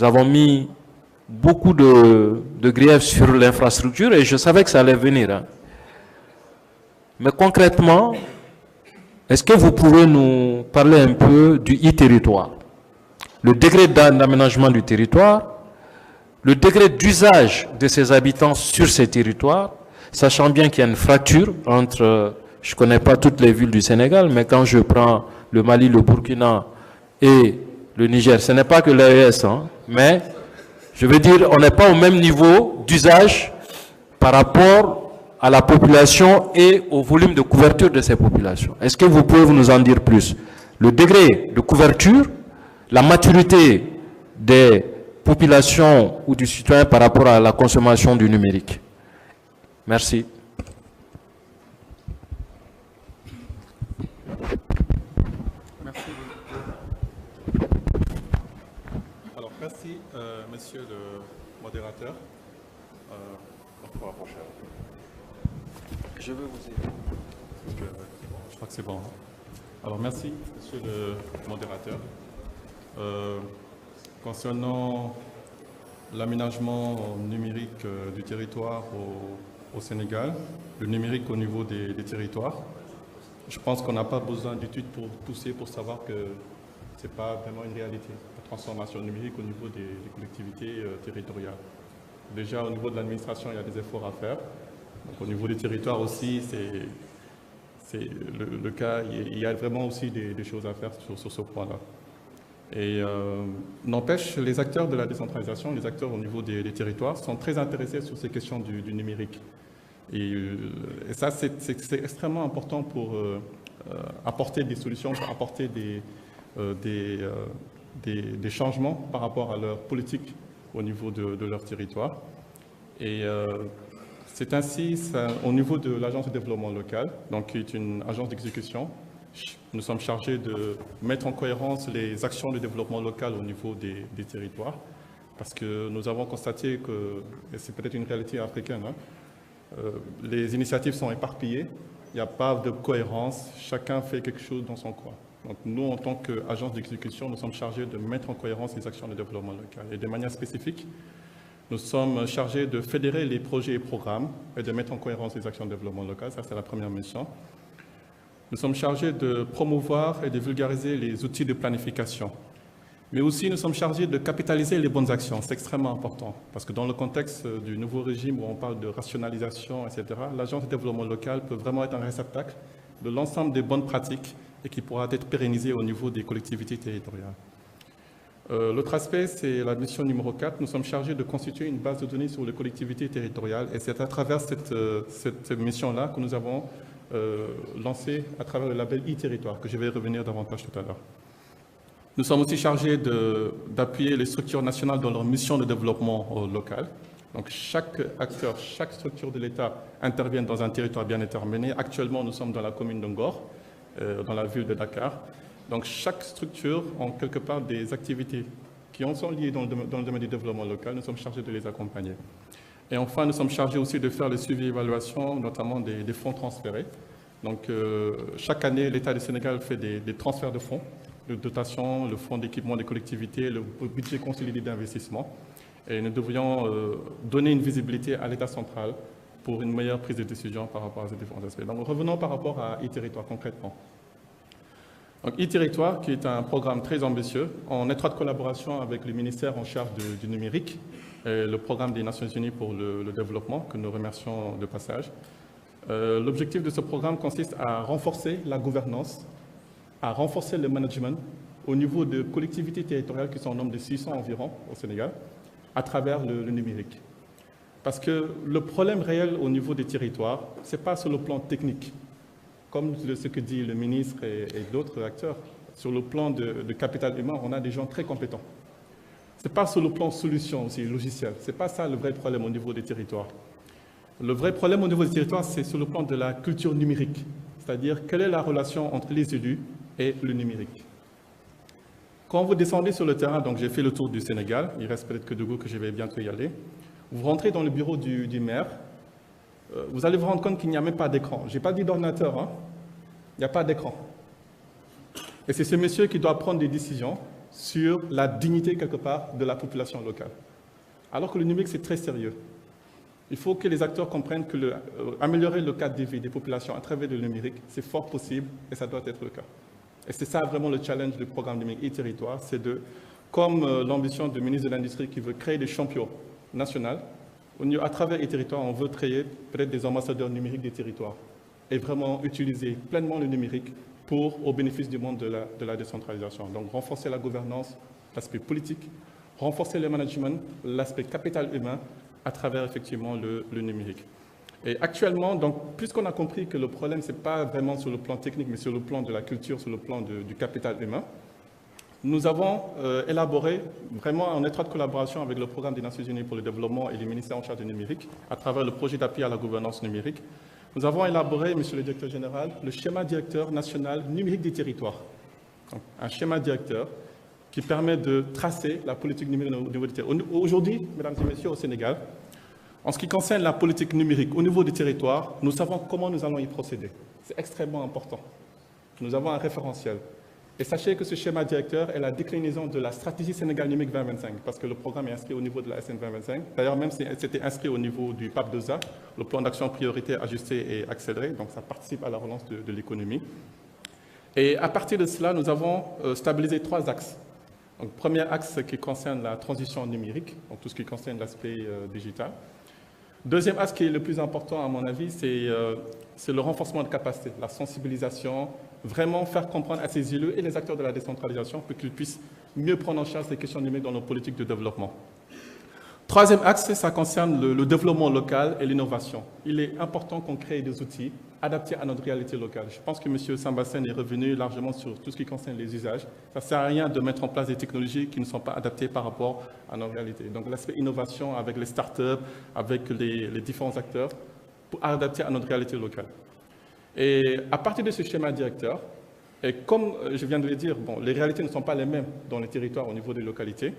avons mis beaucoup de griefs sur l'infrastructure et je savais que ça allait venir, hein. Mais concrètement, est-ce que vous pouvez nous parler un peu du e-territoire? Le degré d'aménagement du territoire, le degré d'usage de ses habitants sur ces territoires, sachant bien qu'il y a une fracture entre, je ne connais pas toutes les villes du Sénégal, mais quand je prends le Mali, le Burkina et le Niger, ce n'est pas que l'AES, hein, mais je veux dire, on n'est pas au même niveau d'usage par rapport à la population et au volume de couverture de ces populations. Est-ce que vous pouvez nous en dire plus? Le degré de couverture, la maturité des populations ou du citoyen par rapport à la consommation du numérique. Merci. Alors, merci. Monsieur le modérateur. On peut rapprocher. Je veux vous aider. Je crois que c'est bon. Alors, merci, monsieur le modérateur. Concernant l'aménagement numérique du territoire au Sénégal, le numérique au niveau des territoires, je pense qu'on n'a pas besoin d'études pour pousser pour savoir que ce n'est pas vraiment une réalité, la transformation numérique au niveau des collectivités territoriales. Déjà, au niveau de l'administration, il y a des efforts à faire. Donc, au niveau des territoires aussi, c'est le cas. Il y a vraiment aussi des choses à faire sur ce point-là. Et n'empêche, les acteurs de la décentralisation, les acteurs au niveau des territoires sont très intéressés sur ces questions du numérique. Et ça, c'est extrêmement important pour apporter des solutions, pour apporter des changements par rapport à leur politique au niveau de leur territoire. Et c'est ainsi, au niveau de l'Agence de développement local, donc qui est une agence d'exécution, nous sommes chargés de mettre en cohérence les actions de développement local au niveau des territoires, parce que nous avons constaté que, et c'est peut-être une réalité africaine, les initiatives sont éparpillées, il n'y a pas de cohérence, chacun fait quelque chose dans son coin. Donc nous, en tant qu'agence d'exécution, nous sommes chargés de mettre en cohérence les actions de développement local. Et de manière spécifique, nous sommes chargés de fédérer les projets et programmes et de mettre en cohérence les actions de développement local. Ça, c'est la première mission. Nous sommes chargés de promouvoir et de vulgariser les outils de planification. Mais aussi, nous sommes chargés de capitaliser les bonnes actions. C'est extrêmement important. Parce que dans le contexte du nouveau régime où on parle de rationalisation, etc., l'agence de développement local peut vraiment être un réceptacle de l'ensemble des bonnes pratiques et qui pourra être pérennisé au niveau des collectivités territoriales. L'autre aspect, c'est la mission numéro 4. Nous sommes chargés de constituer une base de données sur les collectivités territoriales et c'est à travers cette mission-là que nous avons lancé à travers le label e-territoire, que je vais revenir davantage tout à l'heure. Nous sommes aussi chargés d'appuyer les structures nationales dans leur mission de développement local. Donc chaque acteur, chaque structure de l'État intervient dans un territoire bien déterminé. Actuellement, nous sommes dans la commune de Ngor, dans la ville de Dakar. Donc chaque structure a quelque part des activités qui sont liées dans le domaine du développement local. Nous sommes chargés de les accompagner. Et enfin, nous sommes chargés aussi de faire le suivi et l'évaluation, notamment des fonds transférés. Donc chaque année, l'État du Sénégal fait des transferts de fonds, de dotation, le fonds d'équipement des collectivités, le budget consolidé d'investissement. Et nous devrions donner une visibilité à l'État central pour une meilleure prise de décision par rapport à ces différents aspects. Donc revenons par rapport à e-territoire concrètement. Donc e-territoire, qui est un programme très ambitieux, en étroite collaboration avec le ministère en charge du numérique, et le programme des Nations Unies pour le développement, que nous remercions de passage. L'objectif de ce programme consiste à renforcer la gouvernance, à renforcer le management au niveau de collectivités territoriales qui sont au nombre de 600 environ au Sénégal, à travers le numérique. Parce que le problème réel au niveau des territoires, ce n'est pas sur le plan technique, comme ce que dit le ministre et d'autres acteurs. Sur le plan de capital humain, on a des gens très compétents. Ce n'est pas sur le plan solution aussi, logiciel. Ce n'est pas ça le vrai problème au niveau des territoires. Le vrai problème au niveau des territoires, c'est sur le plan de la culture numérique. C'est-à-dire, quelle est la relation entre les élus et le numérique. Quand vous descendez sur le terrain, donc j'ai fait le tour du Sénégal, il reste peut-être que de goût que je vais bientôt y aller, vous rentrez dans le bureau du maire, vous allez vous rendre compte qu'il n'y a même pas d'écran. Je n'ai pas dit d'ordinateur, hein. Il n'y a pas d'écran. Et c'est ce monsieur qui doit prendre des décisions sur la dignité, quelque part, de la population locale. Alors que le numérique, c'est très sérieux. Il faut que les acteurs comprennent que améliorer le cadre de vie des populations à travers le numérique, c'est fort possible et ça doit être le cas. Et c'est ça vraiment le challenge du programme numérique e-territoire, c'est comme l'ambition du ministre de l'Industrie qui veut créer des champions nationaux, à travers e-territoire, on veut créer peut-être des ambassadeurs numériques des territoires et vraiment utiliser pleinement le numérique au bénéfice du monde de la décentralisation. Donc renforcer la gouvernance, l'aspect politique, renforcer le management, l'aspect capital humain à travers effectivement le numérique. Et actuellement, donc, puisqu'on a compris que le problème, ce n'est pas vraiment sur le plan technique, mais sur le plan de la culture, sur le plan du capital humain, nous avons élaboré, vraiment en étroite collaboration avec le Programme des Nations Unies pour le développement et les ministères en charge du numérique, à travers le projet d'appui à la gouvernance numérique, nous avons élaboré, Monsieur le Directeur Général, le schéma directeur national numérique des territoires. Donc, un schéma directeur qui permet de tracer la politique numérique au niveau du territoire. Aujourd'hui, mesdames et messieurs, au Sénégal, en ce qui concerne la politique numérique au niveau du territoire, nous savons comment nous allons y procéder. C'est extrêmement important. Nous avons un référentiel. Et sachez que ce schéma directeur est la déclinaison de la stratégie Sénégal numérique 2025, parce que le programme est inscrit au niveau de la SN 2025. D'ailleurs, même c'était inscrit au niveau du PAP 2A, le plan d'action prioritaire ajusté et accéléré, donc ça participe à la relance de l'économie. Et à partir de cela, nous avons stabilisé 3 axes. Donc, premier axe qui concerne la transition numérique, donc tout ce qui concerne l'aspect digital. Deuxième axe qui est le plus important à mon avis, c'est le renforcement de capacité, la sensibilisation, vraiment faire comprendre à ces élus et les acteurs de la décentralisation pour qu'ils puissent mieux prendre en charge ces questions numériques dans nos politiques de développement. Troisième axe, ça concerne le développement local et l'innovation. Il est important qu'on crée des outils adaptés à notre réalité locale. Je pense que M. Sambassène est revenu largement sur tout ce qui concerne les usages. Ça ne sert à rien de mettre en place des technologies qui ne sont pas adaptées par rapport à nos réalités. Donc l'aspect innovation avec les startups, avec les différents acteurs, pour adapter à notre réalité locale. Et à partir de ce schéma directeur, et comme je viens de le dire, bon, les réalités ne sont pas les mêmes dans les territoires au niveau des localités,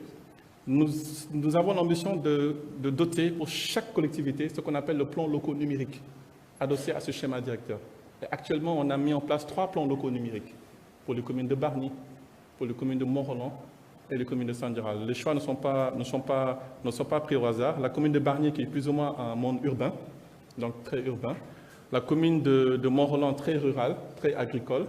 nous avons l'ambition de doter pour chaque collectivité ce qu'on appelle le plan locaux numérique, adossé à ce schéma directeur. Et actuellement, on a mis en place 3 plans locaux numériques pour les communes de Bargny, pour les communes de Mont-Roland et les communes de Sandiara. Les choix ne sont pas pris au hasard. La commune de Bargny qui est plus ou moins un monde urbain, donc très urbain. La commune de Mont-Roland très rurale, très agricole.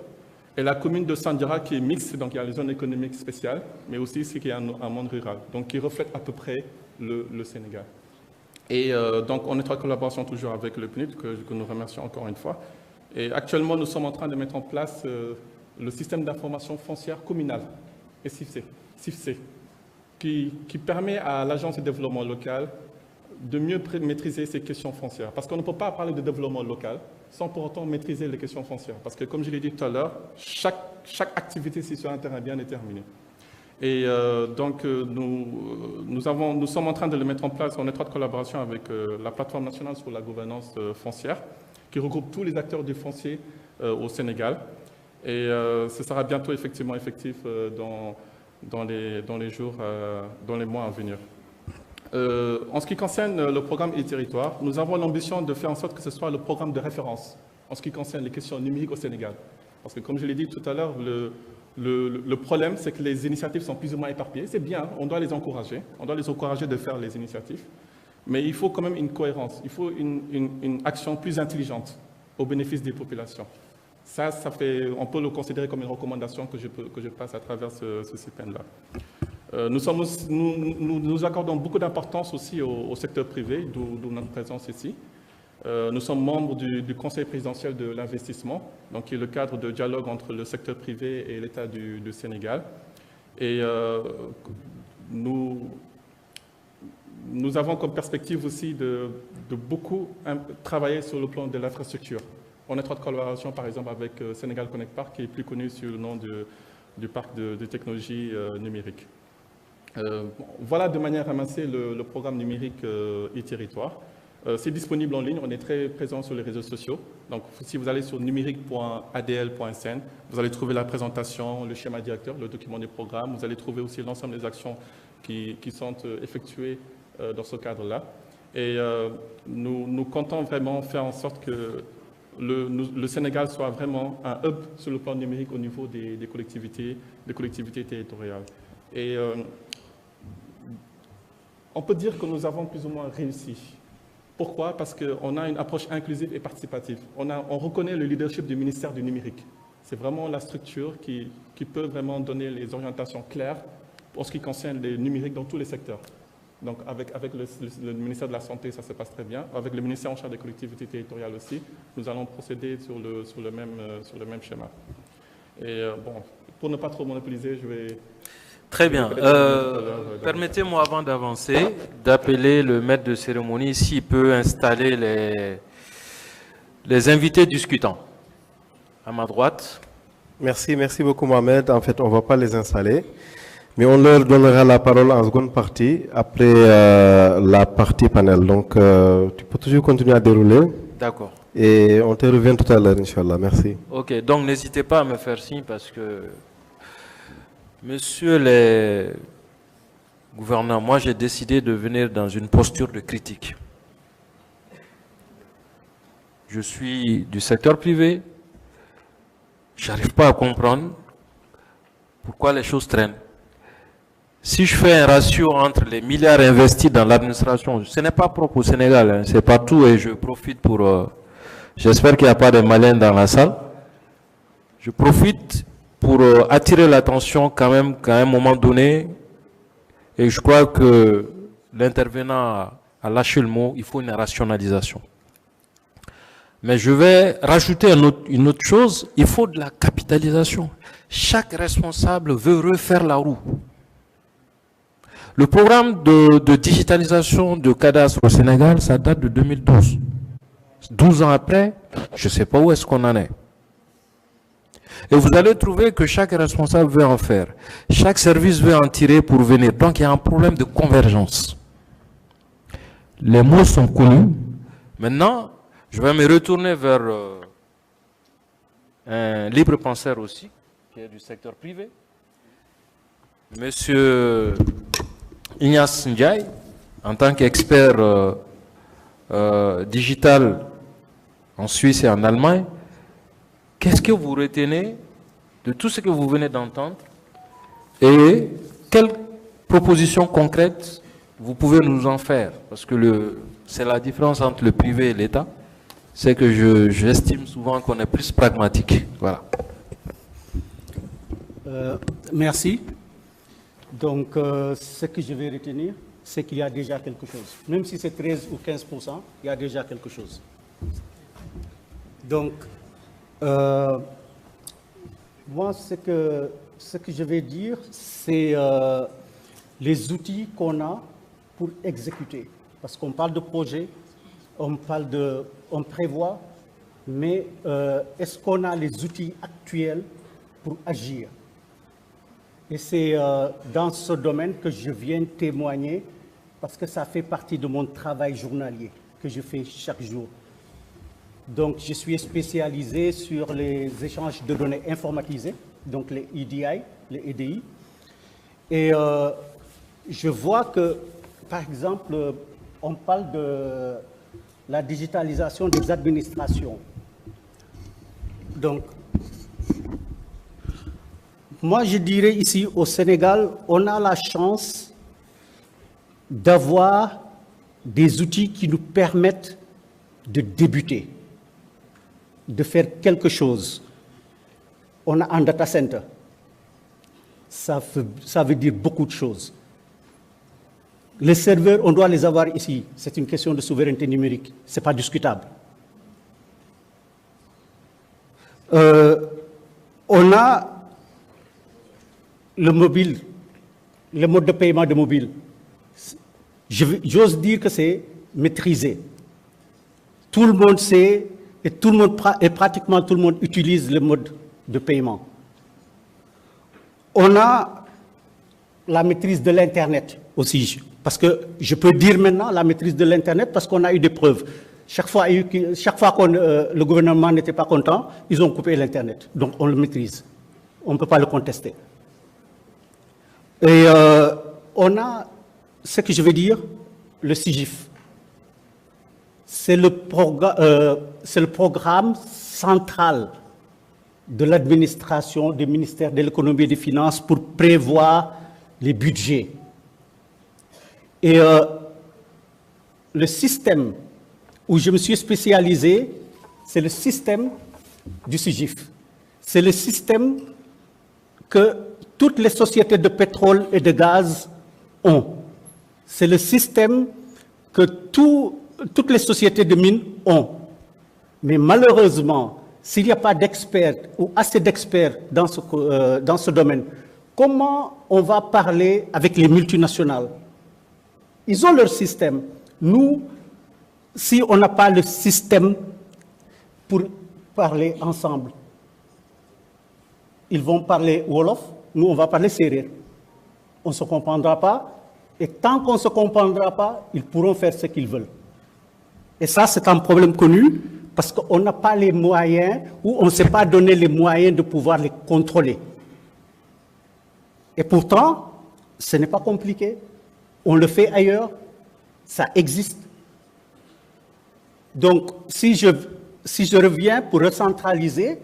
Et la commune de Sandiara qui est mixte, donc il y a les zones économiques spéciales, mais aussi ce qui est un monde rural, donc qui reflète à peu près le Sénégal. Et donc en étroite collaboration toujours avec le PNUD, que nous remercions encore une fois. Et actuellement, nous sommes en train de mettre en place le système d'information foncière communale, et CIFC, qui permet à l'Agence de développement local de mieux maîtriser ces questions foncières. Parce qu'on ne peut pas parler de développement local sans pour autant maîtriser les questions foncières. Parce que, comme je l'ai dit tout à l'heure, chaque activité ici sur un terrain bien déterminé. Et donc, nous sommes en train de le mettre en place en étroite collaboration avec la plateforme nationale sur la gouvernance foncière, qui regroupe tous les acteurs du foncier au Sénégal. Et ce sera bientôt effectivement effectif dans les mois à venir. En ce qui concerne le programme e-territoire, nous avons l'ambition de faire en sorte que ce soit le programme de référence en ce qui concerne les questions numériques au Sénégal. Parce que, comme je l'ai dit tout à l'heure, le problème, c'est que les initiatives sont plus ou moins éparpillées. C'est bien, on doit les encourager. On doit les encourager de faire les initiatives. Mais il faut quand même une cohérence. Il faut une action plus intelligente au bénéfice des populations. Ça on peut le considérer comme une recommandation que je passe à travers ce CIPN-là. Nous accordons beaucoup d'importance aussi au secteur privé, d'où notre présence ici. Nous sommes membres du Conseil présidentiel de l'investissement, donc qui est le cadre de dialogue entre le secteur privé et l'État du Sénégal. Et nous avons comme perspective aussi de beaucoup travailler sur le plan de l'infrastructure. En étroite collaboration, par exemple, avec Sénégal Connect Park, qui est plus connu sous le nom du parc de technologie numérique. Voilà de manière ramassée le programme numérique e-territoire. C'est disponible en ligne, on est très présent sur les réseaux sociaux. Donc si vous allez sur numérique.adl.sn, vous allez trouver la présentation, le schéma directeur, le document du programme. Vous allez trouver aussi l'ensemble des actions qui sont effectuées dans ce cadre-là. Et nous comptons vraiment faire en sorte que le Sénégal soit vraiment un hub sur le plan numérique au niveau des collectivités territoriales. Et on peut dire que nous avons plus ou moins réussi. Pourquoi? Parce qu'on a une approche inclusive et participative. On reconnaît le leadership du ministère du numérique. C'est vraiment la structure qui peut vraiment donner les orientations claires en ce qui concerne les numériques dans tous les secteurs. Donc avec le ministère de la Santé, ça se passe très bien. Avec le ministère en charge des collectivités territoriales aussi, nous allons procéder sur le même schéma. Et bon, pour ne pas trop monopoliser, je vais... Très bien. Permettez-moi, avant d'avancer, d'appeler le maître de cérémonie s'il peut installer les invités discutants. À ma droite. Merci beaucoup Mohamed. En fait, on ne va pas les installer, mais on leur donnera la parole en seconde partie, après la partie panel. Donc, tu peux toujours continuer à dérouler. D'accord. Et on te revient tout à l'heure, Inch'Allah. Merci. Ok, donc n'hésitez pas à me faire signe parce que Monsieur le gouverneur, moi j'ai décidé de venir dans une posture de critique. Je suis du secteur privé, je n'arrive pas à comprendre pourquoi les choses traînent. Si je fais un ratio entre les milliards investis dans l'administration, ce n'est pas propre au Sénégal, hein, c'est partout et je profite pour... j'espère qu'il n'y a pas de malins dans la salle. Je profite pour attirer l'attention quand même qu'à un moment donné, et je crois que l'intervenant a lâché le mot, il faut une rationalisation. Mais je vais rajouter une autre chose, il faut de la capitalisation. Chaque responsable veut refaire la roue. Le programme de digitalisation de cadastre au Sénégal, ça date de 2012. 12 ans après, je ne sais pas où est-ce qu'on en est. Et vous allez trouver que chaque responsable veut en faire. Chaque service veut en tirer pour venir. Donc il y a un problème de convergence. Les mots sont connus. Maintenant, je vais me retourner vers un libre penseur aussi, qui est du secteur privé. Monsieur Ignace Ndiaye, en tant qu'expert digital en Suisse et en Allemagne, qu'est-ce que vous retenez de tout ce que vous venez d'entendre et quelles propositions concrètes vous pouvez nous en faire? Parce que c'est la différence entre le privé et l'État, c'est que j'estime souvent qu'on est plus pragmatique. Voilà. Merci. Donc, ce que je vais retenir, c'est qu'il y a déjà quelque chose. Même si c'est 13 ou 15%, il y a déjà quelque chose. Donc, moi, ce que je vais dire, c'est les outils qu'on a pour exécuter. Parce qu'on parle de projet, on prévoit, mais est-ce qu'on a les outils actuels pour agir? Et c'est dans ce domaine que je viens témoigner, parce que ça fait partie de mon travail journalier que je fais chaque jour. Donc, je suis spécialisé sur les échanges de données informatisés, donc les EDI, les EDI. Et je vois que, par exemple, on parle de la digitalisation des administrations. Donc, moi, je dirais ici, au Sénégal, on a la chance d'avoir des outils qui nous permettent de débuter, de faire quelque chose. On a un data center. Ça veut dire beaucoup de choses. Les serveurs, on doit les avoir ici. C'est une question de souveraineté numérique. Ce n'est pas discutable. On a le mobile, le mode de paiement de mobile. J'ose dire que c'est maîtrisé. Tout le monde sait et pratiquement tout le monde utilise le mode de paiement. On a la maîtrise de l'Internet aussi. Parce que je peux dire maintenant la maîtrise de l'Internet parce qu'on a eu des preuves. Chaque fois que le gouvernement n'était pas content, ils ont coupé l'Internet. Donc on le maîtrise. On ne peut pas le contester. Et on a, ce que je veux dire, le SIGIF. C'est le programme central de l'administration du ministère de l'économie et des finances pour prévoir les budgets. Et le système où je me suis spécialisé, c'est le système du SIGIF. C'est le système que toutes les sociétés de pétrole et de gaz ont. C'est le système que toutes les sociétés de mines ont. Mais malheureusement, s'il n'y a pas d'experts ou assez d'experts dans ce domaine, comment on va parler avec les multinationales? Ils ont leur système. Nous, si on n'a pas le système pour parler ensemble, ils vont parler Wolof, nous on va parler Sérère. On ne se comprendra pas. Et tant qu'on ne se comprendra pas, ils pourront faire ce qu'ils veulent. Et ça, c'est un problème connu parce qu'on n'a pas les moyens ou on ne s'est pas donné les moyens de pouvoir les contrôler. Et pourtant, ce n'est pas compliqué. On le fait ailleurs, ça existe. Donc, si je reviens pour recentraliser,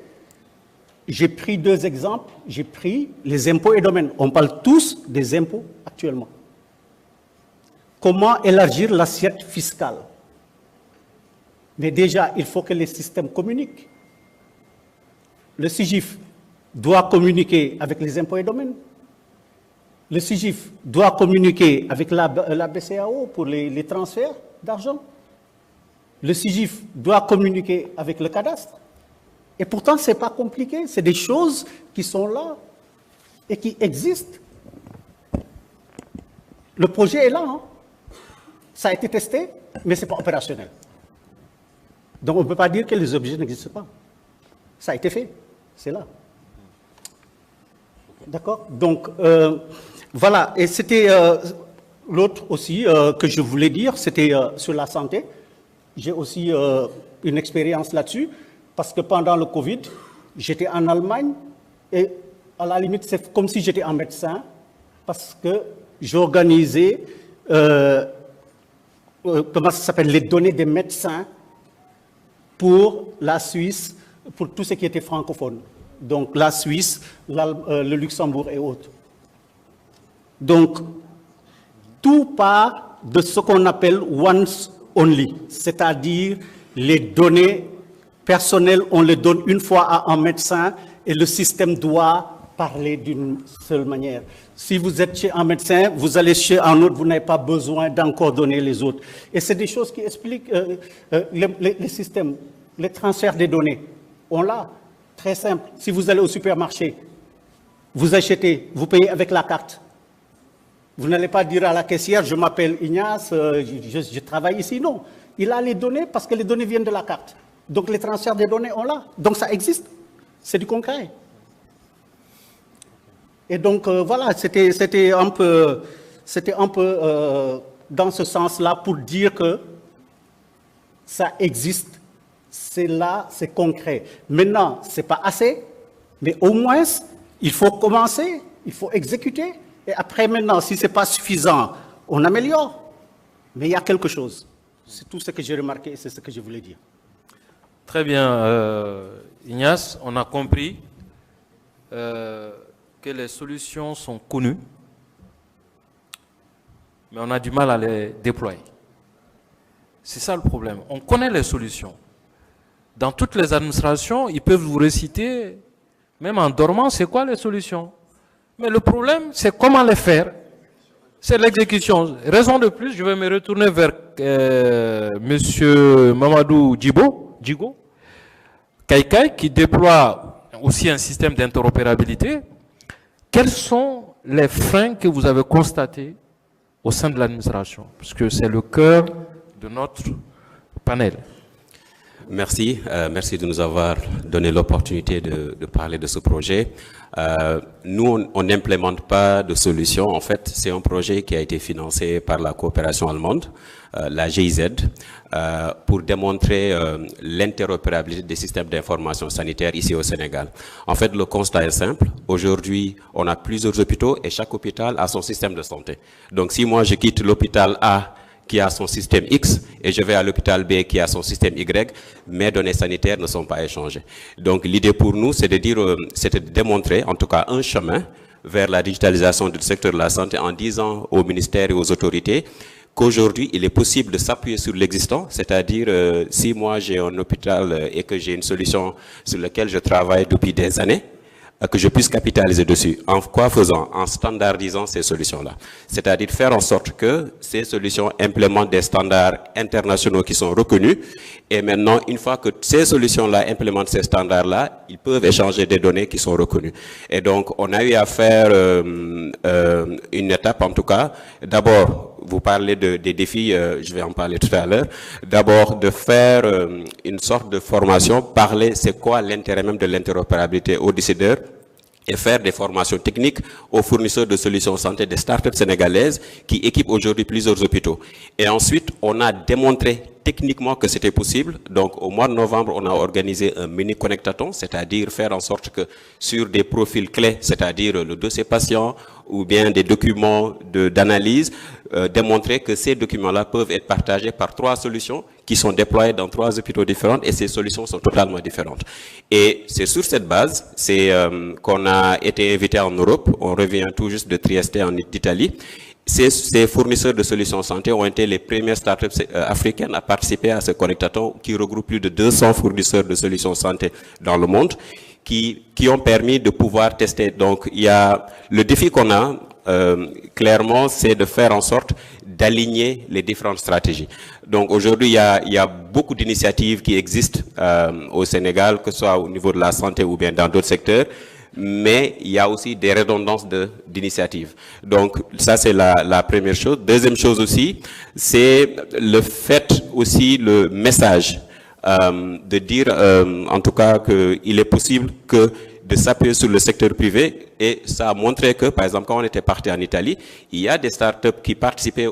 j'ai pris 2 exemples. J'ai pris les impôts et domaines. On parle tous des impôts actuellement. Comment élargir l'assiette fiscale? Mais déjà, il faut que les systèmes communiquent. Le SIGIF doit communiquer avec les impôts et domaines. Le SIGIF doit communiquer avec la BCAO pour les transferts d'argent. Le SIGIF doit communiquer avec le cadastre. Et pourtant, ce n'est pas compliqué. C'est des choses qui sont là et qui existent. Le projet est là. Hein. Ça a été testé, mais ce n'est pas opérationnel. Donc, on ne peut pas dire que les objets n'existent pas. Ça a été fait. C'est là. D'accord? Donc, voilà. Et c'était l'autre aussi que je voulais dire, c'était sur la santé. J'ai aussi une expérience là-dessus, parce que pendant le Covid, j'étais en Allemagne, et à la limite, c'est comme si j'étais un médecin, parce que j'organisais, comment ça s'appelle, les données des médecins pour la Suisse, pour tout ce qui était francophone. Donc la Suisse, le Luxembourg et autres. Donc, tout part de ce qu'on appelle once only, c'est-à-dire les données personnelles, on les donne une fois à un médecin et le système doit parler d'une seule manière. Si vous êtes chez un médecin, vous allez chez un autre, vous n'avez pas besoin d'encore donner les autres. Et c'est des choses qui expliquent les systèmes, les transferts des données. On l'a, très simple. Si vous allez au supermarché, vous achetez, vous payez avec la carte. Vous n'allez pas dire à la caissière, je m'appelle Ignace, je travaille ici. Non, il a les données parce que les données viennent de la carte. Donc les transferts des données, on l'a. Donc ça existe. C'est du concret. Et donc voilà, c'était un peu dans ce sens-là pour dire que ça existe. C'est là, c'est concret. Maintenant, ce n'est pas assez, mais au moins, il faut commencer, il faut exécuter. Et après, maintenant, si ce n'est pas suffisant, on améliore. Mais il y a quelque chose. C'est tout ce que j'ai remarqué et c'est ce que je voulais dire. Très bien, Ignace, on a compris que les solutions sont connues, mais on a du mal à les déployer. C'est ça le problème. On connaît les solutions. Dans toutes les administrations, ils peuvent vous réciter, même en dormant, c'est quoi les solutions. Mais le problème, c'est comment les faire. C'est l'exécution. Raison de plus, je vais me retourner vers M. Mamadou Djigo, Kaikai, qui déploie aussi un système d'interopérabilité. Quels sont les freins que vous avez constatés au sein de l'administration? Parce que c'est le cœur de notre panel. Merci, merci de nous avoir donné l'opportunité de parler de ce projet. Nous, on n'implémente pas de solution. En fait, c'est un projet qui a été financé par la coopération allemande, la GIZ, pour démontrer l'interopérabilité des systèmes d'information sanitaire ici au Sénégal. En fait, le constat est simple. Aujourd'hui, on a plusieurs hôpitaux et chaque hôpital a son système de santé. Donc, si moi, je quitte l'hôpital A, qui a son système X, et je vais à l'hôpital B qui a son système Y, mes données sanitaires ne sont pas échangées. Donc l'idée pour nous, c'est de dire, c'est de démontrer, en tout cas, un chemin vers la digitalisation du secteur de la santé en disant aux ministères et aux autorités qu'aujourd'hui, il est possible de s'appuyer sur l'existant, c'est-à-dire si moi j'ai un hôpital et que j'ai une solution sur laquelle je travaille depuis des années, que je puisse capitaliser dessus. En quoi faisant? En standardisant ces solutions-là. C'est-à-dire faire en sorte que ces solutions implémentent des standards internationaux qui sont reconnus. Et maintenant, une fois que ces solutions-là implémentent ces standards-là, ils peuvent échanger des données qui sont reconnues. Et donc, on a eu à faire une étape, en tout cas. D'abord, vous parlez des défis, je vais en parler tout à l'heure. D'abord, de faire une sorte de formation, parler c'est quoi l'intérêt même de l'interopérabilité aux décideurs, et faire des formations techniques aux fournisseurs de solutions santé des startups sénégalaises qui équipent aujourd'hui plusieurs hôpitaux. Et ensuite, on a démontré techniquement que c'était possible. Donc, au mois de novembre, on a organisé un mini connectathon, c'est-à-dire faire en sorte que sur des profils clés, c'est-à-dire le dossier patient ou bien des documents d'analyse, démontrer que ces documents-là peuvent être partagés par 3 solutions qui sont déployées dans 3 hôpitaux différents et ces solutions sont totalement différentes. Et c'est sur cette base qu'on a été invité en Europe. On revient tout juste de Trieste en Italie. Ces fournisseurs de solutions santé ont été les premières startups africaines à participer à ce connectathon qui regroupe plus de 200 fournisseurs de solutions santé dans le monde qui ont permis de pouvoir tester. Donc, il y a le défi qu'on a, clairement, c'est de faire en sorte d'aligner les différentes stratégies. Donc, aujourd'hui, il y a beaucoup d'initiatives qui existent au Sénégal, que ce soit au niveau de la santé ou bien dans d'autres secteurs, mais il y a aussi des redondances d'initiatives. Donc, ça, c'est la première chose. Deuxième chose aussi, c'est le fait aussi, le message de dire, en tout cas, qu'il est possible de s'appuyer sur le secteur privé, et ça a montré que, par exemple, quand on était parti en Italie, il y a des startups qui participaient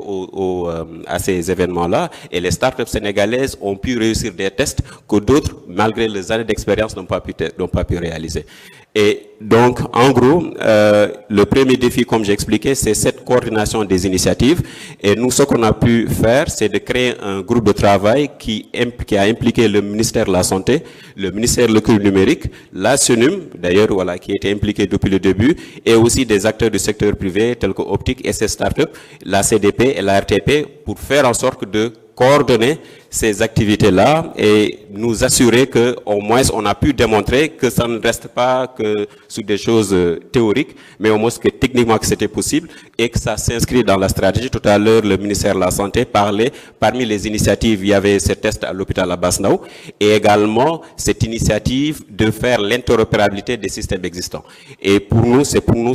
à ces événements-là, et les startups sénégalaises ont pu réussir des tests que d'autres, malgré les années d'expérience, n'ont pas pu réaliser. Et donc, en gros, le premier défi, comme j'ai expliqué, c'est cette coordination des initiatives. Et nous, ce qu'on a pu faire, c'est de créer un groupe de travail qui a impliqué le ministère de la Santé, le ministère de l'économie numérique, la SUNUM, d'ailleurs, voilà, qui a été impliqué depuis le début, et aussi des acteurs du secteur privé, tels que Optique et ses startups, la CDP et la RTP, pour faire en sorte de coordonner ces activités-là et nous assurer qu'au moins on a pu démontrer que ça ne reste pas que sur des choses théoriques, mais au moins que techniquement que c'était possible et que ça s'inscrit dans la stratégie. Tout à l'heure, le ministère de la Santé parlait, parmi les initiatives, il y avait ce test à l'hôpital Abass-Ndao et également cette initiative de faire l'interopérabilité des systèmes existants. Et pour nous,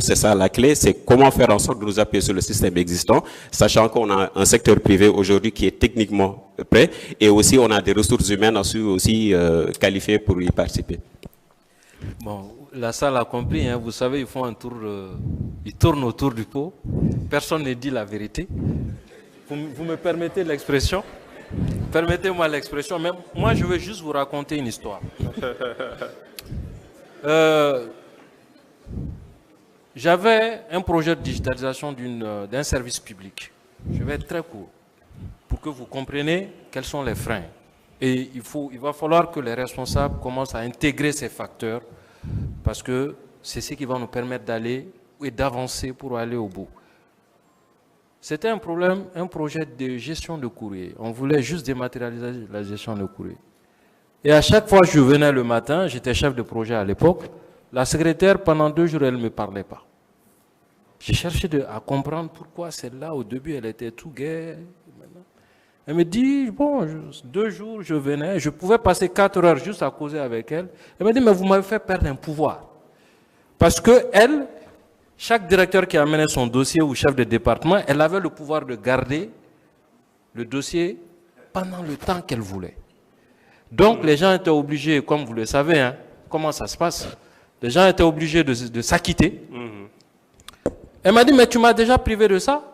c'est ça la clé, c'est comment faire en sorte de nous appuyer sur le système existant, sachant qu'on a un secteur privé aujourd'hui qui est techniquement prêt et aussi on a des ressources humaines aussi qualifiées pour y participer. Bon, la salle a compris, hein, vous savez, ils font un tour, ils tournent autour du pot, personne ne dit la vérité. Vous me permettez l'expression? Permettez-moi l'expression, mais moi je veux juste vous raconter une histoire. J'avais un projet de digitalisation d'un service public. Je vais être très court, pour que vous compreniez quels sont les freins. Et il va falloir que les responsables commencent à intégrer ces facteurs parce que c'est ce qui va nous permettre d'aller et d'avancer pour aller au bout. C'était un projet de gestion de courrier. On voulait juste dématérialiser la gestion de courrier. Et à chaque fois que je venais le matin, j'étais chef de projet à l'époque, la secrétaire, pendant 2 jours, elle ne me parlait pas. J'ai cherché à comprendre pourquoi celle-là, au début, elle était tout gaie. Elle me dit, bon, 2 jours, je venais, je pouvais passer 4 heures juste à causer avec elle. Elle m'a dit, mais vous m'avez fait perdre un pouvoir. Parce que elle, chaque directeur qui amenait son dossier ou chef de département, elle avait le pouvoir de garder le dossier pendant le temps qu'elle voulait. Donc, les gens étaient obligés, comme vous le savez, hein, comment ça se passe, les gens étaient obligés de s'acquitter. Elle m'a dit, mais tu m'as déjà privé de ça?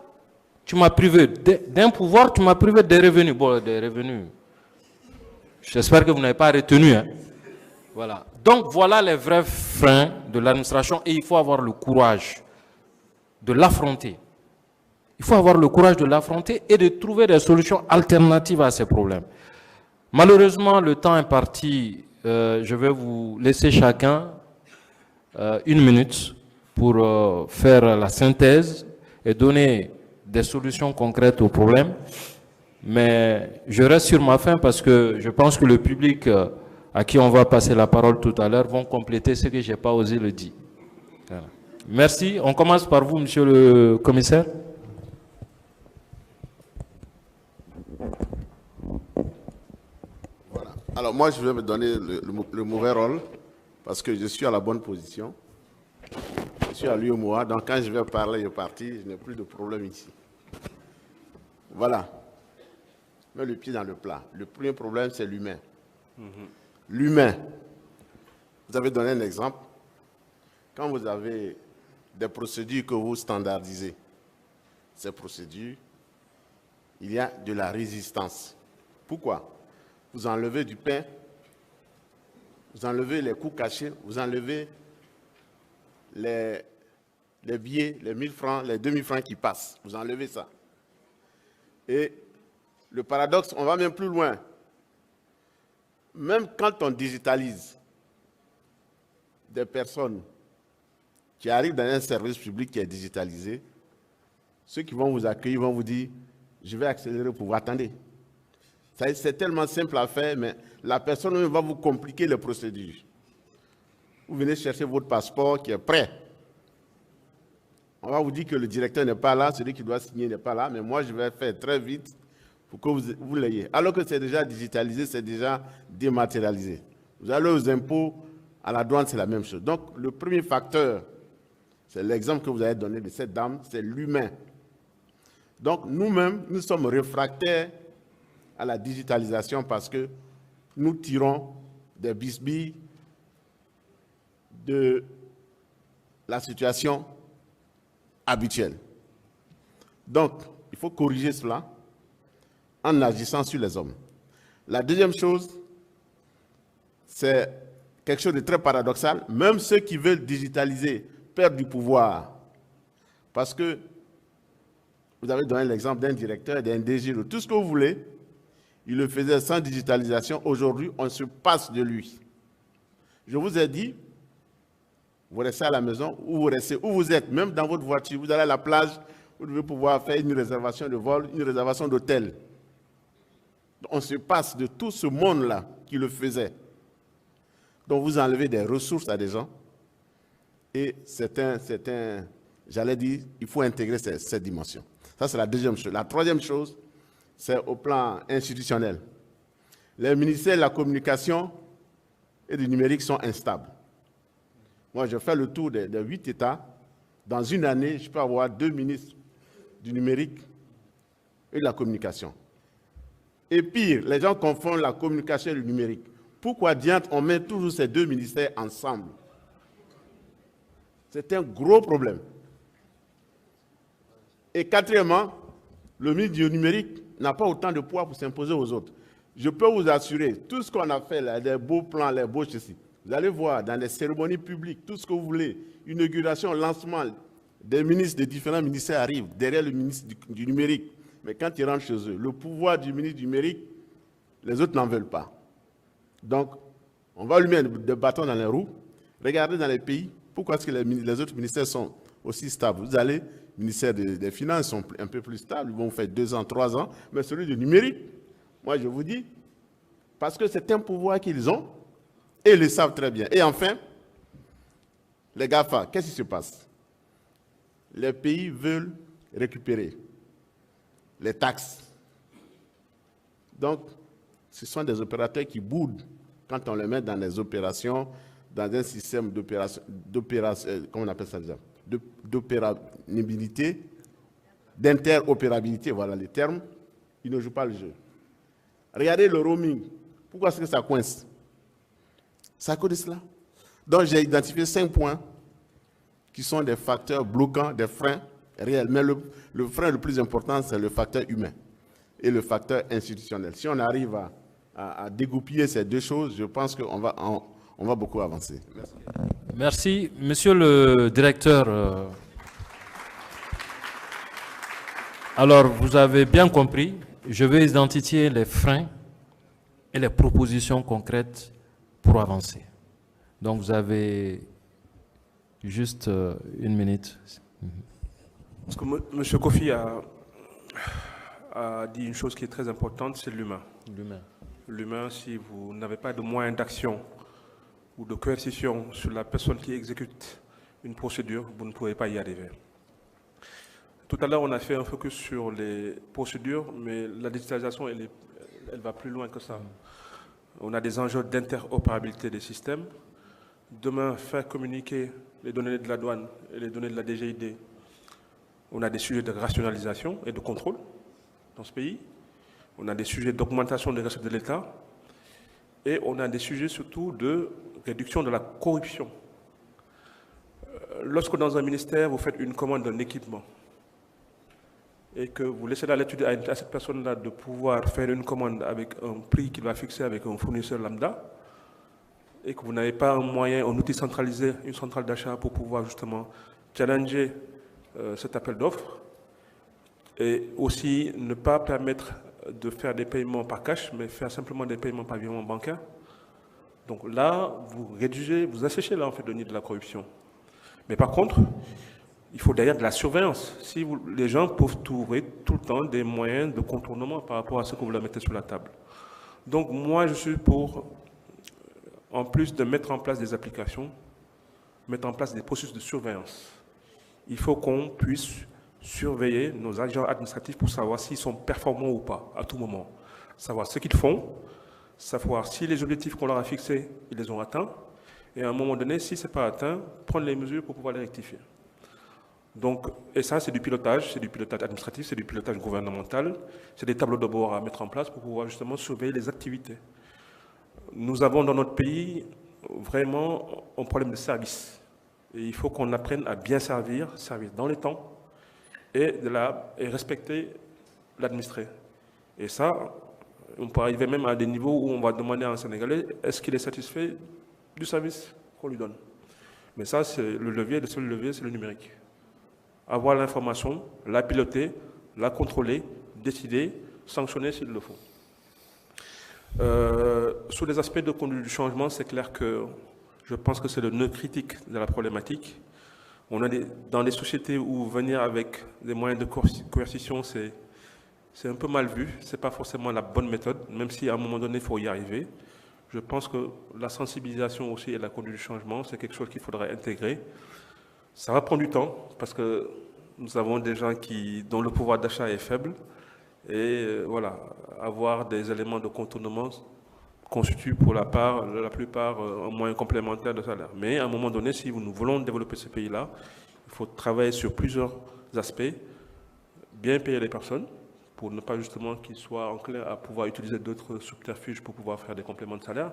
Tu m'as privé d'un pouvoir, tu m'as privé des revenus. Bon, des revenus, j'espère que vous n'avez pas retenu. Hein. Voilà. Donc, voilà les vrais freins de l'administration et il faut avoir le courage de l'affronter. Il faut avoir le courage de l'affronter et de trouver des solutions alternatives à ces problèmes. Malheureusement, le temps est parti. Je vais vous laisser chacun 1 minute pour faire la synthèse et donner des solutions concrètes aux problèmes. Mais je reste sur ma faim parce que je pense que le public à qui on va passer la parole tout à l'heure vont compléter ce que je n'ai pas osé le dire. Voilà. Merci. On commence par vous, monsieur le commissaire. Voilà. Alors moi, je vais me donner le mauvais rôle parce que je suis à la bonne position. Je suis à l'UEMOA, donc quand je vais parler de parti, je n'ai plus de problème ici. Voilà. Mets le pied dans le plat. Le premier problème, c'est l'humain. L'humain. Vous avez donné un exemple. Quand vous avez des procédures que vous standardisez, ces procédures, il y a de la résistance. Pourquoi? Vous enlevez du pain, vous enlevez les coûts cachés, vous enlevez les billets, les 1000 francs, les 2000 francs qui passent. Vous enlevez ça. Et le paradoxe, on va même plus loin. Même quand on digitalise des personnes qui arrivent dans un service public qui est digitalisé, ceux qui vont vous accueillir vont vous dire « je vais accélérer pour vous attendre ». C'est tellement simple à faire, mais la personne va vous compliquer les procédures. Vous venez chercher votre passeport qui est prêt. On va vous dire que le directeur n'est pas là, celui qui doit signer n'est pas là, mais moi je vais faire très vite pour que vous l'ayez. Alors que c'est déjà digitalisé, c'est déjà dématérialisé. Vous allez aux impôts, à la douane, c'est la même chose. Donc le premier facteur, c'est l'exemple que vous avez donné de cette dame, c'est l'humain. Donc nous-mêmes, nous sommes réfractaires à la digitalisation parce que nous tirons des bisbilles de la situation habituelle. Donc, il faut corriger cela en agissant sur les hommes. La deuxième chose, c'est quelque chose de très paradoxal. Même ceux qui veulent digitaliser perdent du pouvoir. Parce que vous avez donné l'exemple d'un directeur, d'un DG, de tout ce que vous voulez. Il le faisait sans digitalisation. Aujourd'hui, on se passe de lui. Je vous ai dit, vous restez à la maison, ou vous restez où vous êtes, même dans votre voiture, vous allez à la plage, vous devez pouvoir faire une réservation de vol, une réservation d'hôtel. On se passe de tout ce monde-là qui le faisait. Donc vous enlevez des ressources à des gens, et j'allais dire, il faut intégrer cette dimension. Ça, c'est la deuxième chose. La troisième chose, c'est au plan institutionnel. Les ministères de la communication et du numérique sont instables. Moi, je fais le tour des 8 États. Dans une année, je peux avoir 2 ministres du numérique et de la communication. Et pire, les gens confondent la communication et le numérique. Pourquoi diantre on met toujours ces 2 ministères ensemble? C'est un gros problème. Et quatrièmement, le ministre du numérique n'a pas autant de poids pour s'imposer aux autres. Je peux vous assurer, tout ce qu'on a fait là, les beaux plans, les beaux ceci, vous allez voir dans les cérémonies publiques, tout ce que vous voulez, inauguration, lancement, des ministres de différents ministères arrivent derrière le ministre du numérique. Mais quand ils rentrent chez eux, le pouvoir du ministre du numérique, les autres n'en veulent pas. Donc, on va lui mettre des bâtons dans les roues. Regardez dans les pays, pourquoi est-ce que les autres ministères sont aussi stables? Vous allez, le ministère des Finances sont un peu plus stables, ils vont faire 2 ans, 3 ans, mais celui du numérique, moi je vous dis, parce que c'est un pouvoir qu'ils ont, et ils le savent très bien. Et enfin, les GAFA, qu'est-ce qui se passe? Les pays veulent récupérer les taxes. Donc, ce sont des opérateurs qui boudent quand on les met dans des opérations, dans un système d'opération, comment on appelle ça déjà? D'opérabilité, d'interopérabilité, voilà les termes, ils ne jouent pas le jeu. Regardez le roaming. Pourquoi est-ce que ça coince? C'est à cause de cela. Donc j'ai identifié 5 points qui sont des facteurs bloquants, des freins réels. Mais le frein le plus important, c'est le facteur humain et le facteur institutionnel. Si on arrive à dégoupiller ces 2 choses, je pense qu'on va beaucoup avancer. Merci. Merci. Monsieur le directeur, alors vous avez bien compris, je vais identifier les freins et les propositions concrètes pour avancer. Donc vous avez juste 1 minute. Parce que M. Kofi a dit une chose qui est très importante, c'est l'humain. L'humain, si vous n'avez pas de moyens d'action ou de coercition sur la personne qui exécute une procédure, vous ne pourrez pas y arriver. Tout à l'heure, on a fait un focus sur les procédures, mais la digitalisation, elle va plus loin que ça. On a des enjeux d'interopérabilité des systèmes. Demain, faire communiquer les données de la douane et les données de la DGID. On a des sujets de rationalisation et de contrôle dans ce pays. On a des sujets d'augmentation des recettes de l'État. Et on a des sujets surtout de réduction de la corruption. Lorsque dans un ministère, vous faites une commande d'un équipement, et que vous laissez la latitude à cette personne-là de pouvoir faire une commande avec un prix qu'il va fixer avec un fournisseur lambda, et que vous n'avez pas un moyen, un outil centralisé, une centrale d'achat pour pouvoir justement challenger cet appel d'offres, et aussi ne pas permettre de faire des paiements par cash, mais faire simplement des paiements par virement bancaire. Donc là, vous rédigez, vous asséchez là en fait le nid de la corruption. Mais par contre, il faut derrière de la surveillance. Si les gens peuvent trouver tout le temps des moyens de contournement par rapport à ce que vous leur mettez sur la table. Donc moi, je suis pour, en plus de mettre en place des applications, mettre en place des processus de surveillance. Il faut qu'on puisse surveiller nos agents administratifs pour savoir s'ils sont performants ou pas, à tout moment. Savoir ce qu'ils font, savoir si les objectifs qu'on leur a fixés, ils les ont atteints, et à un moment donné, si ce n'est pas atteint, prendre les mesures pour pouvoir les rectifier. Donc, et ça, c'est du pilotage administratif, c'est du pilotage gouvernemental, c'est des tableaux de bord à mettre en place pour pouvoir justement surveiller les activités. Nous avons dans notre pays vraiment un problème de service. Et il faut qu'on apprenne à bien servir dans les temps, et respecter l'administré. Et ça, on peut arriver même à des niveaux où on va demander à un Sénégalais est-ce qu'il est satisfait du service qu'on lui donne. Mais ça, c'est le levier, le seul levier, c'est le numérique. Avoir l'information, la piloter, la contrôler, décider, sanctionner s'il le faut. Sur les aspects de conduite du changement, c'est clair que je pense que c'est le nœud critique de la problématique. On a dans des sociétés où venir avec des moyens de coercition, c'est un peu mal vu. Ce n'est pas forcément la bonne méthode, même si à un moment donné, il faut y arriver. Je pense que la sensibilisation aussi et la conduite du changement, c'est quelque chose qu'il faudrait intégrer. Ça va prendre du temps, parce que nous avons des gens dont le pouvoir d'achat est faible. Et voilà, avoir des éléments de contournement constitue pour la plupart un moyen complémentaire de salaire. Mais à un moment donné, si nous voulons développer ce pays-là, il faut travailler sur plusieurs aspects, bien payer les personnes, pour ne pas justement qu'ils soient enclins à pouvoir utiliser d'autres subterfuges pour pouvoir faire des compléments de salaire,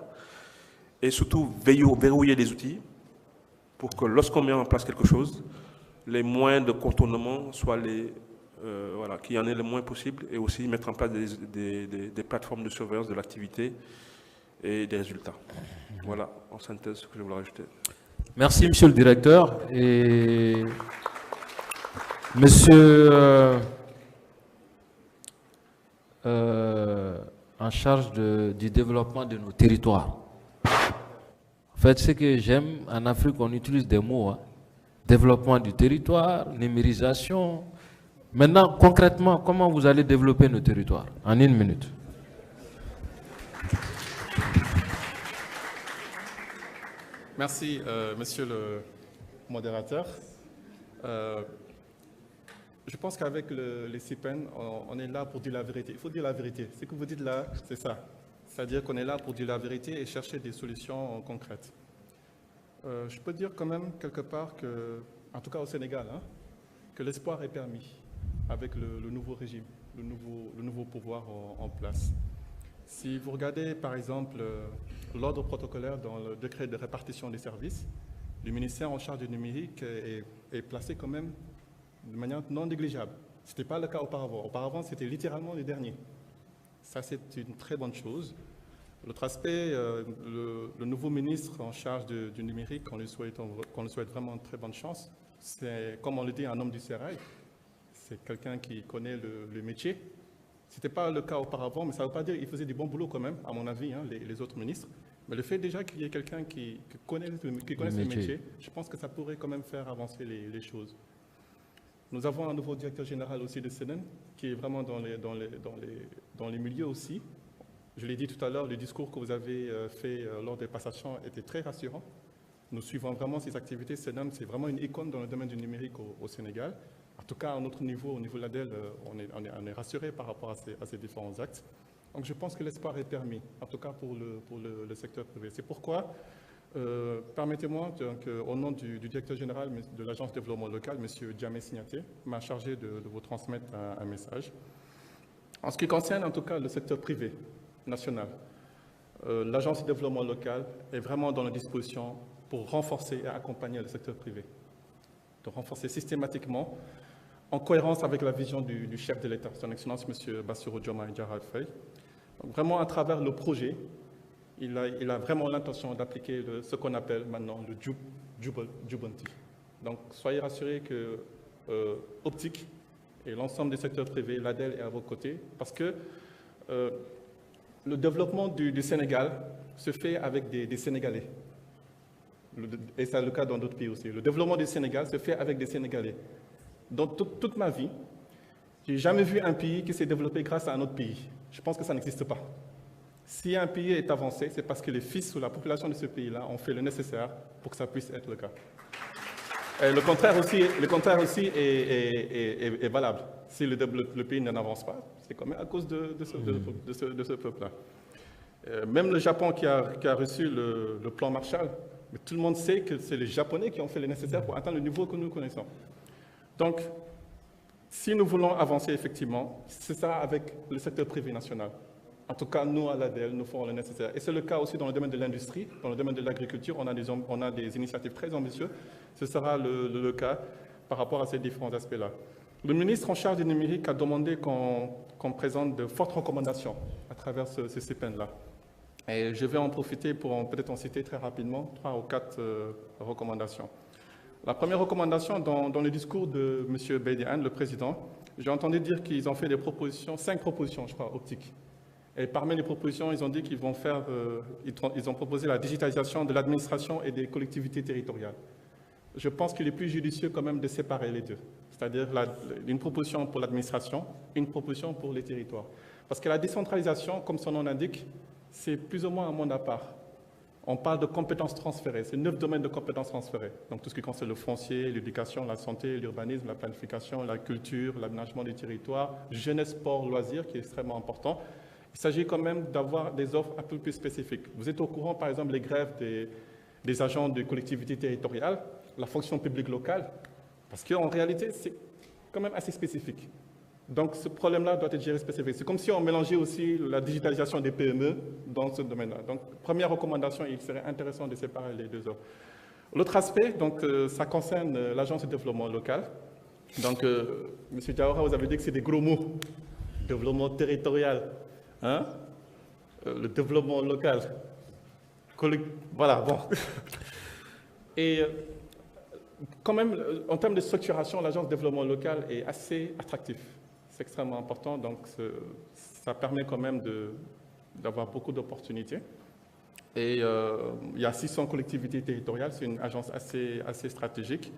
et surtout verrouiller les outils pour que lorsqu'on met en place quelque chose, les moyens de contournement soient qu'il y en ait le moins possible, et aussi mettre en place des plateformes de surveillance de l'activité et des résultats. Voilà, en synthèse, ce que je voulais rajouter. Merci, monsieur le directeur. Et monsieur en charge du développement de nos territoires. En fait, ce que j'aime, en Afrique, on utilise des mots. Hein. Développement du territoire, numérisation. Maintenant, concrètement, comment vous allez développer nos territoires? En 1 minute. Merci, monsieur le modérateur. Je pense qu'avec les CIPEN, on est là pour dire la vérité. Il faut dire la vérité. Ce que vous dites là, c'est ça. C'est-à-dire qu'on est là pour dire la vérité et chercher des solutions concrètes. Je peux dire quand même quelque part que, en tout cas au Sénégal, hein, que l'espoir est permis avec le nouveau régime, le nouveau pouvoir en place. Si vous regardez par exemple l'ordre protocolaire dans le décret de répartition des services, le ministère en charge du numérique est placé quand même de manière non négligeable. Ce n'était pas le cas auparavant. Auparavant, c'était littéralement le dernier. Ça, c'est une très bonne chose. L'autre aspect, le nouveau ministre en charge du numérique, qu'on lui souhaite vraiment très bonne chance, c'est, comme on le dit, un homme du sérail. C'est quelqu'un qui connaît le métier. Ce n'était pas le cas auparavant, mais ça ne veut pas dire qu'il faisait du bon boulot quand même, à mon avis, hein, les autres ministres. Mais le fait déjà qu'il y ait quelqu'un qui connaît le métier, je pense que ça pourrait quand même faire avancer les choses. Nous avons un nouveau directeur général aussi de SENEN, qui est vraiment dans les milieux aussi. Je l'ai dit tout à l'heure, le discours que vous avez fait lors des passations était très rassurant. Nous suivons vraiment ces activités. SENEN, c'est vraiment une icône dans le domaine du numérique au Sénégal. En tout cas, à notre niveau, au niveau de l'ADEL, on est rassuré par rapport à ces différents actes. Donc je pense que l'espoir est permis, en tout cas pour le secteur privé. C'est pourquoi, permettez-moi, au nom du directeur général de l'Agence de développement local, M. Djamé Signaté, m'a chargé de vous transmettre un message. En ce qui concerne en tout cas le secteur privé national, l'Agence de développement local est vraiment dans la disposition pour renforcer et accompagner le secteur privé. De renforcer systématiquement en cohérence avec la vision du chef de l'État, son Excellence M. Bassirou Diomaye Diakhar Faye. Vraiment, à travers le projet, il a vraiment l'intention d'appliquer ce qu'on appelle maintenant le Jubanti. Donc, soyez rassurés que Optique et l'ensemble des secteurs privés, l'ADEL est à vos côtés, parce que le développement du Sénégal se fait avec des Sénégalais. Et c'est le cas dans d'autres pays aussi. Le développement du Sénégal se fait avec des Sénégalais. Dans toute ma vie, je n'ai jamais vu un pays qui s'est développé grâce à un autre pays. Je pense que ça n'existe pas. Si un pays est avancé, c'est parce que les fils ou la population de ce pays-là ont fait le nécessaire pour que ça puisse être le cas. Et le contraire aussi est valable. Si le pays n'avance pas, c'est quand même à cause de ce peuple-là. Même le Japon qui a reçu le plan Marshall, mais tout le monde sait que c'est les Japonais qui ont fait le nécessaire pour atteindre le niveau que nous connaissons. Donc, si nous voulons avancer effectivement, c'est ça avec le secteur privé national. En tout cas, nous, à l'ADEL, nous ferons le nécessaire. Et c'est le cas aussi dans le domaine de l'industrie, dans le domaine de l'agriculture, on a des initiatives très ambitieuses. Ce sera le cas par rapport à ces différents aspects-là. Le ministre en charge du numérique a demandé qu'on présente de fortes recommandations à travers ce CPN-là. Et je vais en profiter pour peut-être en citer très rapidement 3 ou 4 recommandations. La première recommandation, dans le discours de M. Bedian, le président, j'ai entendu dire qu'ils ont fait des propositions, 5 propositions, je crois, optiques. Et parmi les propositions, ils ont dit qu'ils vont faire, ils ont proposé la digitalisation de l'administration et des collectivités territoriales. Je pense qu'il est plus judicieux quand même de séparer les deux, c'est-à-dire une proposition pour l'administration, une proposition pour les territoires. Parce que la décentralisation, comme son nom l'indique, c'est plus ou moins un monde à part. On parle de compétences transférées, c'est 9 domaines de compétences transférées. Donc tout ce qui concerne le foncier, l'éducation, la santé, l'urbanisme, la planification, la culture, l'aménagement du territoire, jeunesse, sport, loisirs, qui est extrêmement important. Il s'agit quand même d'avoir des offres un peu plus spécifiques. Vous êtes au courant, par exemple, des grèves des agents de collectivités territoriales, la fonction publique locale, parce qu'en réalité, c'est quand même assez spécifique. Donc, ce problème-là doit être géré spécifique. C'est comme si on mélangeait aussi la digitalisation des PME dans ce domaine-là. Donc, première recommandation, il serait intéressant de séparer les deux offres. L'autre aspect, donc, ça concerne l'agence de développement local. Donc, M. Diawara, vous avez dit que c'est des gros mots. Développement territorial. Hein? Le développement local. Voilà, bon. Et quand même, en termes de structuration, l'agence de développement local est assez attractive. C'est extrêmement important, donc ça permet quand même d'avoir beaucoup d'opportunités. Et il y a 600 collectivités territoriales, c'est une agence assez stratégique.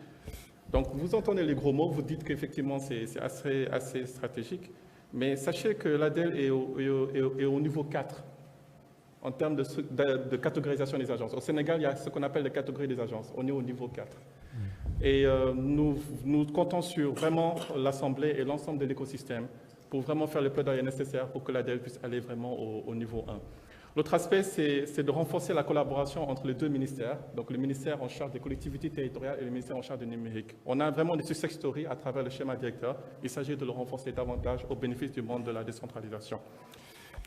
Donc vous entendez les gros mots, vous dites qu'effectivement c'est assez stratégique, mais sachez que l'ADEL est au niveau 4 en termes de catégorisation des agences. Au Sénégal, il y a ce qu'on appelle les catégories des agences, on est au niveau 4. Et nous comptons sur vraiment l'Assemblée et l'ensemble de l'écosystème pour vraiment faire le plaidoyer nécessaire pour que l'ADEL puisse aller vraiment au niveau 1. L'autre aspect, c'est de renforcer la collaboration entre les deux ministères, donc le ministère en charge des collectivités territoriales et le ministère en charge du numérique. On a vraiment des success stories à travers le schéma directeur. Il s'agit de le renforcer davantage au bénéfice du monde de la décentralisation.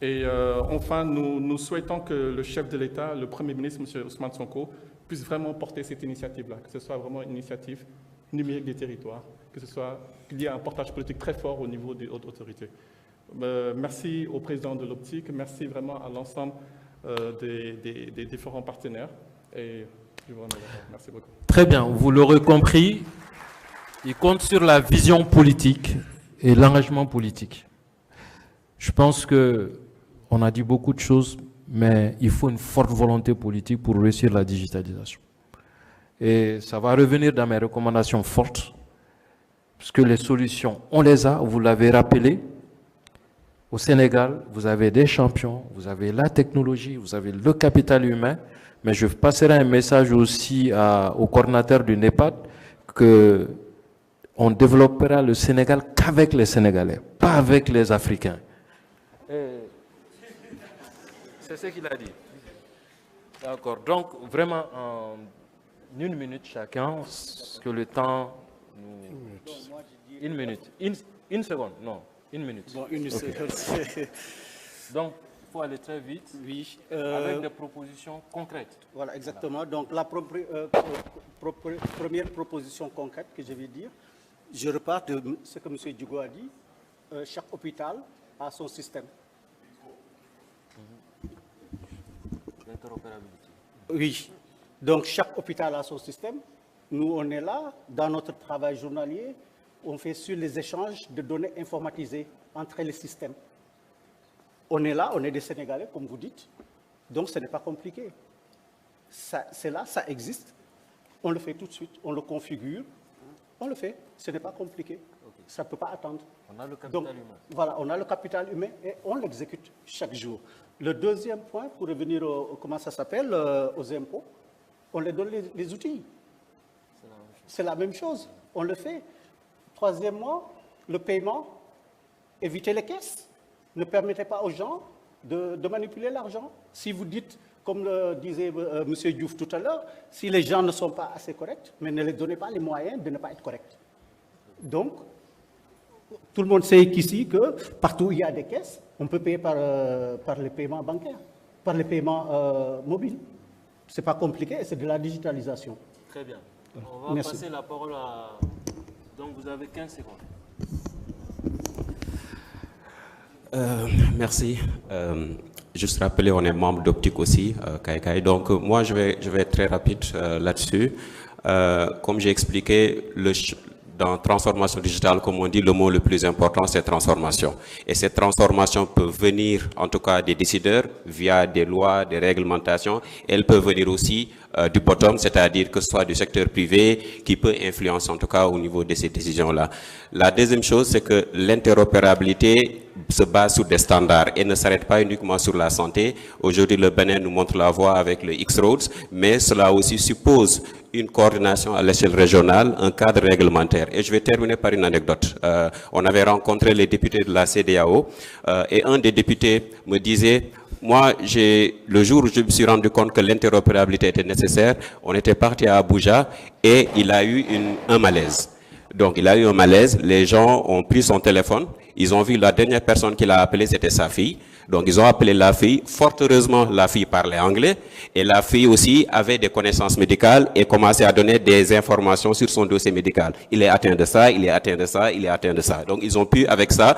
Et enfin, nous souhaitons que le chef de l'État, le Premier ministre, M. Ousmane Sonko, puisse vraiment porter cette initiative-là, que ce soit vraiment une initiative numérique des territoires, qu'il y ait un portage politique très fort au niveau des hautes autorités. Merci au président de l'Optique, merci vraiment à l'ensemble des différents partenaires. Et je vous remercie. Merci beaucoup. Très bien, vous l'aurez compris, il compte sur la vision politique et l'engagement politique. Je pense qu'on a dit beaucoup de choses, mais il faut une forte volonté politique pour réussir la digitalisation. Et ça va revenir dans mes recommandations fortes, parce que les solutions, on les a, vous l'avez rappelé. Au Sénégal, vous avez des champions, vous avez la technologie, vous avez le capital humain, mais je passerai un message aussi au coordinateur du NEPAD qu'on développera le Sénégal qu'avec les Sénégalais, pas avec les Africains. C'est ce qu'il a dit. D'accord. Donc, vraiment, en 1 minute chacun, parce que le temps... Une minute. Une seconde, non. 1 minute. Bon, une seconde. Donc, il faut aller très vite, oui, avec des propositions concrètes. Voilà, exactement. Donc, la première proposition concrète que je vais dire, Je repars de ce que M. Djigo a dit. Chaque hôpital a son système. L'interopérabilité. Oui. Donc, chaque hôpital a son système. Nous, on est là, dans notre travail journalier, on fait sur les échanges de données informatisées entre les systèmes. On est là, on est des Sénégalais, comme vous dites, donc ce n'est pas compliqué. C'est là, ça existe, on le fait tout de suite, on le configure, on le fait, ce n'est pas compliqué, okay. Ça ne peut pas attendre. On a le capital humain. Voilà, on a le capital humain et on l'exécute chaque jour. Le deuxième point, pour revenir comment ça s'appelle, aux impôts, on les donne les outils. C'est la même chose, on le fait. Troisièmement, le paiement, éviter les caisses. Ne permettez pas aux gens de manipuler l'argent. Si vous dites, comme le disait M. Diouf tout à l'heure, si les gens ne sont pas assez corrects, mais ne les donnez pas les moyens de ne pas être corrects. Donc, tout le monde sait qu'ici, que partout où il y a des caisses, on peut payer par les paiements bancaires, par les paiements mobiles. Ce n'est pas compliqué, c'est de la digitalisation. Très bien. On va passer la parole à... Donc, vous avez 15 secondes. Merci. Juste rappeler, on est membre d'Optique aussi, Kaikai. Donc, moi, je vais être très rapide là-dessus. Comme j'ai expliqué, dans transformation digitale, comme on dit, le mot le plus important, c'est transformation. Et cette transformation peut venir, en tout cas, des décideurs, via des lois, des réglementations. Elle peut venir aussi du bottom, c'est-à-dire que ce soit du secteur privé, qui peut influencer, en tout cas, au niveau de ces décisions-là. La deuxième chose, c'est que l'interopérabilité se base sur des standards et ne s'arrête pas uniquement sur la santé. Aujourd'hui, le Bénin nous montre la voie avec le X-Roads, mais cela aussi suppose une coordination à l'échelle régionale, un cadre réglementaire. Et je vais terminer par une anecdote. On avait rencontré les députés de la CEDEAO et un des députés me disait, moi, le jour où je me suis rendu compte que l'interopérabilité était nécessaire, on était parti à Abuja et il a eu un malaise. Donc, il a eu un malaise, les gens ont pris son téléphone, ils ont vu la dernière personne qu'il a appelée, c'était sa fille. Donc, ils ont appelé la fille. Fort heureusement, la fille parlait anglais. Et la fille aussi avait des connaissances médicales et commençait à donner des informations sur son dossier médical. Il est atteint de ça, il est atteint de ça, il est atteint de ça. Donc, ils ont pu, avec ça,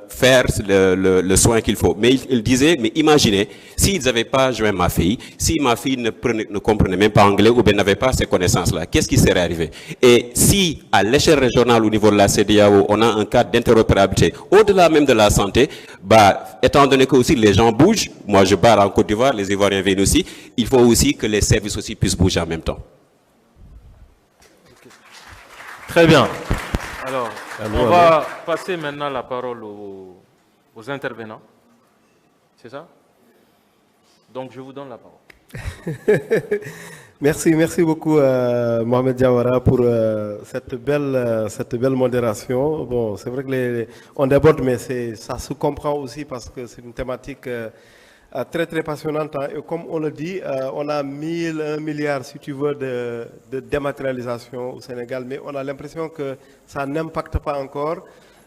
faire le soin qu'il faut. Mais il disait, mais imaginez, s'ils n'avaient pas joint ma fille, si ma fille ne comprenait même pas anglais ou bien n'avait pas ces connaissances-là, qu'est-ce qui serait arrivé? Et si, à l'échelle régionale, au niveau de la CEDEAO, on a un cadre d'interopérabilité, au-delà même de la santé, bah, étant donné que aussi les gens bougent, moi je barre en Côte d'Ivoire, les Ivoiriens viennent aussi, il faut aussi que les services aussi puissent bouger en même temps. Très bien. Alors, on va passer maintenant la parole aux intervenants. C'est ça? Donc, je vous donne la parole. Merci beaucoup Mohamed Diawara pour cette belle modération. Bon, c'est vrai que on déborde, mais ça se comprend aussi parce que c'est une thématique très très passionnante. Et comme on le dit, on a 1 milliard, si tu veux, de dématérialisation au Sénégal, mais on a l'impression que ça n'impacte pas encore.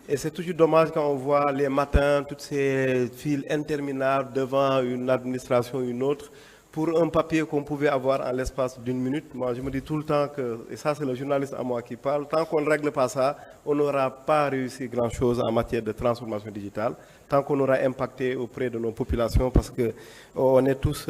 Et c'est toujours dommage quand on voit les matins toutes ces files interminables devant une administration ou une autre pour un papier qu'on pouvait avoir en l'espace d'1 minute. Moi, je me dis tout le temps que, et ça c'est le journaliste à moi qui parle, tant qu'on ne règle pas ça, on n'aura pas réussi grand-chose en matière de transformation digitale, tant qu'on aura impacté auprès de nos populations, parce qu'on est tous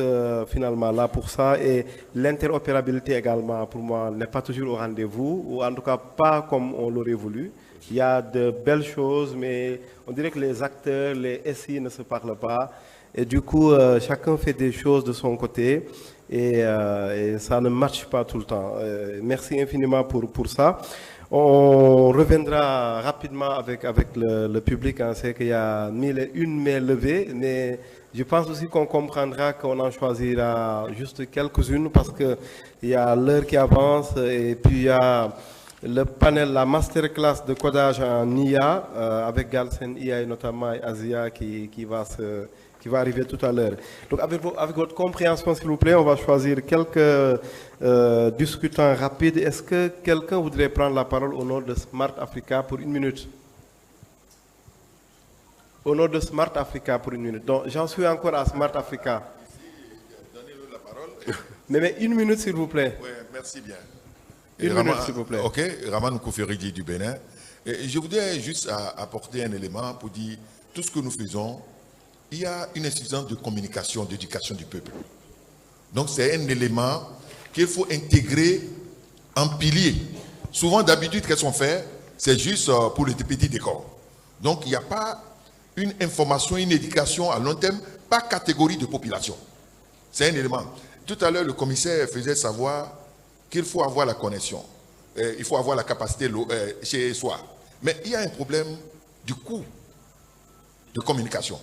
finalement là pour ça. Et l'interopérabilité également, pour moi, n'est pas toujours au rendez-vous, ou en tout cas pas comme on l'aurait voulu. Il y a de belles choses, mais on dirait que les acteurs, les SI ne se parlent pas. Et du coup, chacun fait des choses de son côté et ça ne marche pas tout le temps. Merci infiniment pour ça. On reviendra rapidement avec le public. On sait qu'il y a 1 main levée, mais je pense aussi qu'on comprendra qu'on en choisira juste quelques-unes parce qu'il y a l'heure qui avance et puis il y a le panel, la masterclass de codage en IA avec Galsen IA et notamment Asia qui va arriver tout à l'heure. Donc avec votre compréhension, s'il vous plaît, on va choisir quelques discutants rapides. Est-ce que quelqu'un voudrait prendre la parole au nom de Smart Africa pour 1 minute? Au nom de Smart Africa pour 1 minute. Donc j'en suis encore à Smart Africa. Donnez-nous la parole. Mais 1 minute, s'il vous plaît. Oui, merci bien. Une minute, s'il vous plaît. Ok, Raman Kouferidi du Bénin. Et je voudrais juste apporter un élément pour dire tout ce que nous faisons. Il y a une insuffisance de communication, d'éducation du peuple. Donc c'est un élément qu'il faut intégrer en pilier. Souvent d'habitude, qu'est-ce qu'on fait? C'est juste pour le petit décor. Donc il n'y a pas une information, une éducation à long terme par catégorie de population. C'est un élément. Tout à l'heure, le commissaire faisait savoir qu'il faut avoir la connexion. Il faut avoir la capacité chez soi. Mais il y a un problème du coût de communication.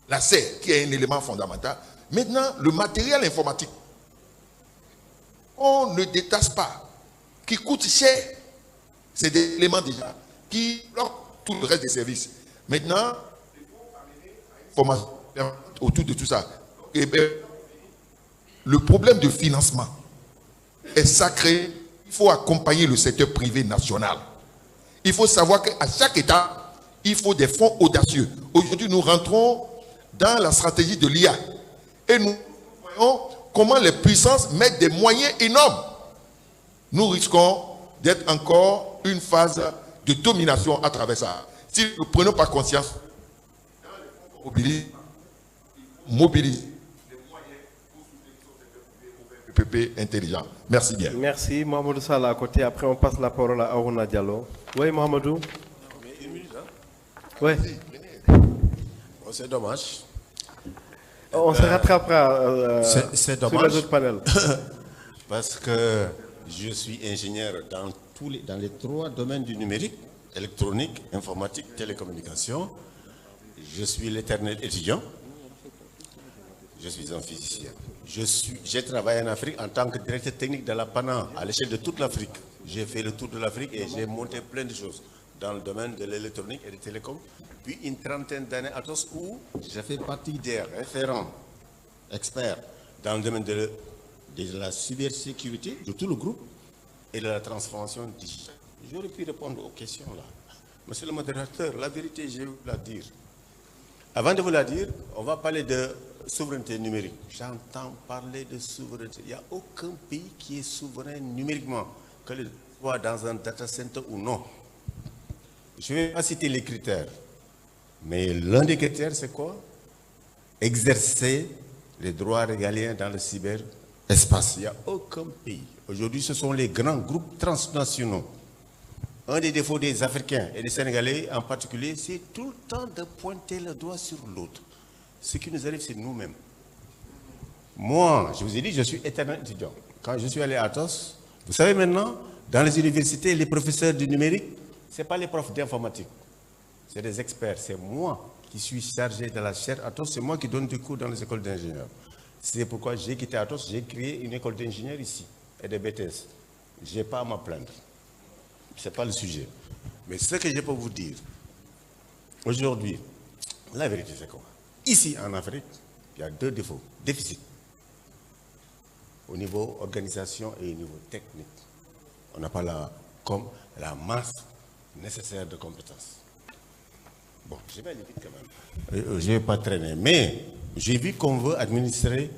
L'accès, qui est un élément fondamental. Maintenant, le matériel informatique, on ne détache pas, qui coûte cher. C'est des éléments déjà qui bloquent tout le reste des services. Maintenant, formation autour de tout ça. Et bien, le problème de financement est sacré. Il faut accompagner le secteur privé national. Il faut savoir qu'à chaque État, il faut des fonds audacieux. Aujourd'hui, nous rentrons dans la stratégie de l'IA. Et nous voyons comment les puissances mettent des moyens énormes. Nous risquons d'être encore une phase de domination à travers ça. Si nous ne prenons pas conscience, mobiliser les moyens pour soutenir le PPP intelligent. Merci bien. Merci, Mohamedou Salah à côté. Après, on passe la parole à Aruna Diallo. Oui, Mohamedou. Une minute, hein? Oui. Oh, c'est dommage. On se rattrapera c'est sur dommage. les autres panels. Parce que je suis ingénieur dans les trois domaines du numérique, électronique, informatique, télécommunication. Je suis l'éternel étudiant. Je suis un physicien. J'ai travaillé en Afrique en tant que directeur technique de la PANA à l'échelle de toute l'Afrique. J'ai fait le tour de l'Afrique et j'ai monté plein de choses dans le domaine de l'électronique et des télécoms. Puis une trentaine d'années à Atos où j'ai fait partie des référents experts dans le domaine de la cybersécurité de tout le groupe et de la transformation digitale. J'aurais pu répondre aux questions là. Monsieur le modérateur, la vérité, je vais vous la dire. Avant de vous la dire, on va parler de souveraineté numérique. J'entends parler de souveraineté. Il n'y a aucun pays qui est souverain numériquement, que le soit dans un data center ou non. Je ne vais pas citer les critères, mais l'un des critères, c'est quoi? Exercer les droits régaliens dans le cyberespace. Il n'y a aucun pays. Aujourd'hui, ce sont les grands groupes transnationaux. Un des défauts des Africains et des Sénégalais en particulier, c'est tout le temps de pointer le doigt sur l'autre. Ce qui nous arrive, c'est nous-mêmes. Moi, je vous ai dit, je suis éternel étudiant. Quand je suis allé à Atos, vous savez maintenant, dans les universités, les professeurs du numérique, ce n'est pas les profs d'informatique. C'est des experts. C'est moi qui suis chargé de la chaire Atos. C'est moi qui donne des cours dans les écoles d'ingénieurs. C'est pourquoi j'ai quitté Atos. J'ai créé une école d'ingénieurs ici et des BTS. Je n'ai pas à me plaindre. Ce n'est pas le sujet. Mais ce que je peux vous dire, aujourd'hui, la vérité c'est quoi? Ici en Afrique, il y a deux défauts. Déficit. Au niveau organisation et au niveau technique. On n'a pas la masse nécessaire de compétences. Bon, je vais aller vite quand même. Je ne vais pas traîner. Mais j'ai vu qu'on veut administrer,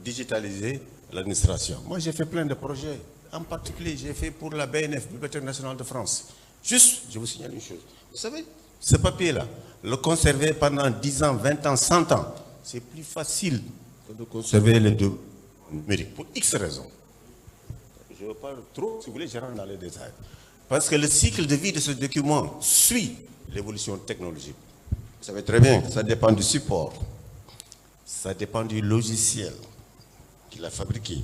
digitaliser l'administration. Moi, j'ai fait plein de projets. En particulier, j'ai fait pour la BNF, Bibliothèque nationale de France. Juste, je vous signale une chose. Vous savez, ce papier-là, le conserver pendant 10 ans, 20 ans, 100 ans, c'est plus facile que de conserver les deux numériques, pour X raisons. Je ne veux pas trop, si vous voulez, je rentre dans les détails. Parce que le cycle de vie de ce document suit l'évolution technologique. Vous savez très bien, ça dépend du support, ça dépend du logiciel qu'il a fabriqué.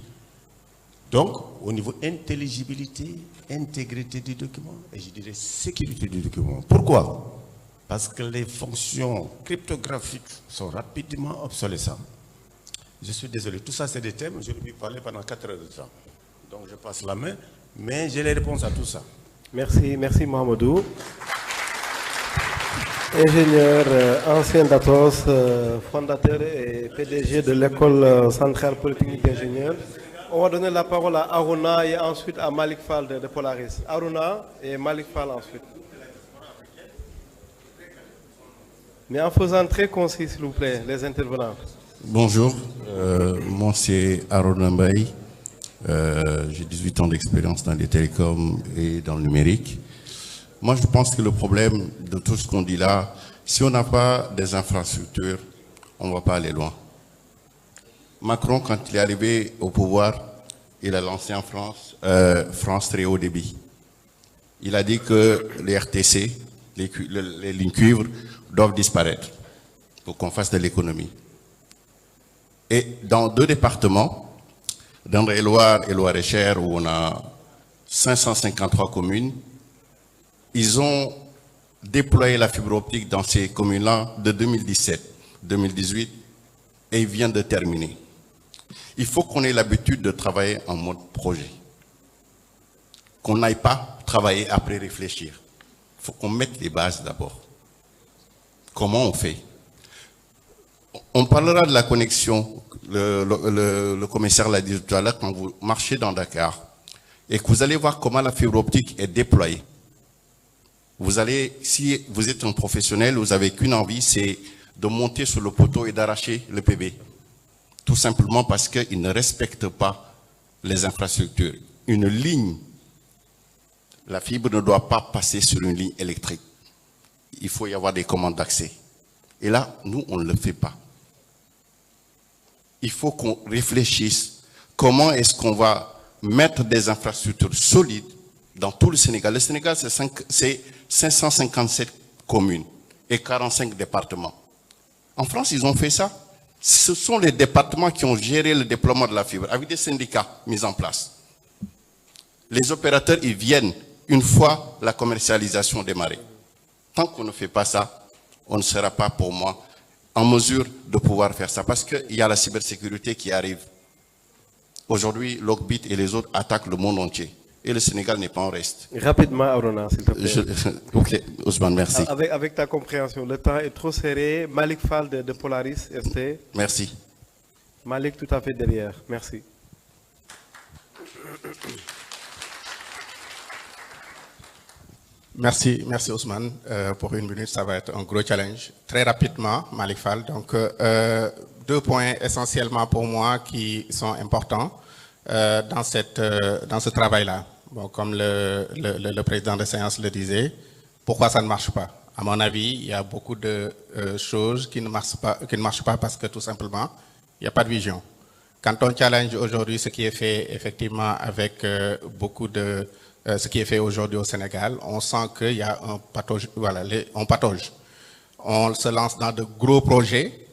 Donc, au niveau intelligibilité, intégrité du document, et je dirais sécurité du document. Pourquoi? Parce que les fonctions cryptographiques sont rapidement obsolescentes. Je suis désolé, tout ça c'est des thèmes, j'aurais pu parler pendant 4 heures de temps. Donc je passe la main, mais j'ai les réponses à tout ça. Merci, merci Mohamedou. Ingénieur, ancien d'Atos, fondateur et PDG de l'école centrale polytechnique d'ingénieurs. On va donner la parole à Aruna et ensuite à Malik Fall de Polaris. Aruna et Malik Fall ensuite. Mais en faisant très concis, s'il vous plaît, les intervenants. Bonjour, moi c'est Aruna Mbaye, J'ai 18 ans d'expérience dans les télécoms et dans le numérique. Moi, je pense que le problème de tout ce qu'on dit là, si on n'a pas des infrastructures, on ne va pas aller loin. Macron, quand il est arrivé au pouvoir, il a lancé en France France très haut débit. Il a dit que les RTC, les lignes cuivres, doivent disparaître pour qu'on fasse de l'économie. Et dans 2 départements, dans les Loire et Loire-et-Cher, où on a 553 communes, ils ont déployé la fibre optique dans ces communes-là de 2017-2018 et ils viennent de terminer. Il faut qu'on ait l'habitude de travailler en mode projet. Qu'on n'aille pas travailler après réfléchir. Il faut qu'on mette les bases d'abord. Comment on fait? On parlera de la connexion. Le commissaire l'a dit tout à l'heure, quand vous marchez dans Dakar et que vous allez voir comment la fibre optique est déployée. Vous allez, si vous êtes un professionnel, vous n'avez qu'une envie, c'est de monter sur le poteau et d'arracher le PB. Tout simplement parce qu'ils ne respectent pas les infrastructures. Une ligne, la fibre ne doit pas passer sur une ligne électrique. Il faut y avoir des commandes d'accès. Et là, nous, on ne le fait pas. Il faut qu'on réfléchisse comment est-ce qu'on va mettre des infrastructures solides dans tout le Sénégal. Le Sénégal, c'est 557 communes et 45 départements. En France, ils ont fait ça. Ce sont les départements qui ont géré le déploiement de la fibre, avec des syndicats mis en place. Les opérateurs, ils viennent une fois la commercialisation démarrée. Tant qu'on ne fait pas ça, on ne sera pas, pour moi, en mesure de pouvoir faire ça. Parce qu'il y a la cybersécurité qui arrive. Aujourd'hui, Lockbit et les autres attaquent le monde entier. Et le Sénégal n'est pas en reste. Rapidement, Arona, s'il te plaît. Ok, Ousmane, merci. Avec ta compréhension, le temps est trop serré. Malik Fall de Polaris, ST. Merci. Malik, tout à fait derrière. Merci. Merci Ousmane. Pour 1 minute, ça va être un gros challenge. Très rapidement, Malik Fall. Donc, 2 points essentiellement pour moi qui sont importants dans ce travail-là. Bon, comme le président de séance le disait, pourquoi ça ne marche pas? À mon avis, il y a beaucoup de choses qui ne marchent pas parce que tout simplement, il n'y a pas de vision. Quand on challenge aujourd'hui ce qui est fait effectivement avec beaucoup de... ce qui est fait aujourd'hui au Sénégal, on sent qu'il y a un patauge, voilà, on patauge. On se lance dans de gros projets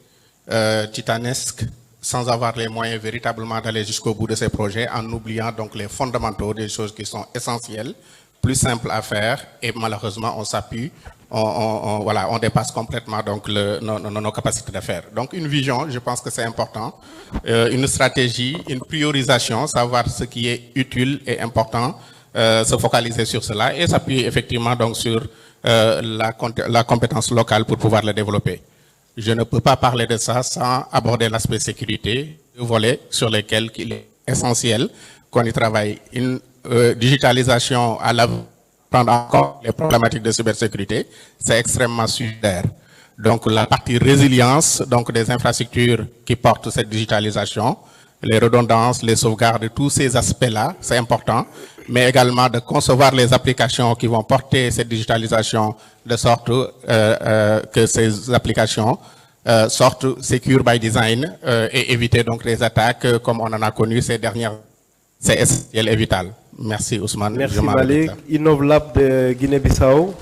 titanesques sans avoir les moyens véritablement d'aller jusqu'au bout de ces projets, en oubliant donc les fondamentaux, des choses qui sont essentielles, plus simples à faire, et malheureusement on s'appuie, on dépasse complètement donc nos capacités de faire. Donc une vision, je pense que c'est important, une stratégie, une priorisation, savoir ce qui est utile et important, se focaliser sur cela et s'appuyer effectivement donc sur la compétence locale pour pouvoir le développer. Je ne peux pas parler de ça sans aborder l'aspect sécurité, le volet sur lequel il est essentiel qu'on y travaille. Une digitalisation à la prendre en compte les problématiques de cybersécurité, c'est extrêmement super. Donc la partie résilience donc des infrastructures qui portent cette digitalisation, les redondances, les sauvegardes, tous ces aspects-là, c'est important, mais également de concevoir les applications qui vont porter cette digitalisation de sorte que ces applications sortent secure by design et éviter donc les attaques comme on en a connu ces dernières. C'est essentiel et vital. Merci Ousmane. Merci Malik. Innovlab de Guinée-Bissau.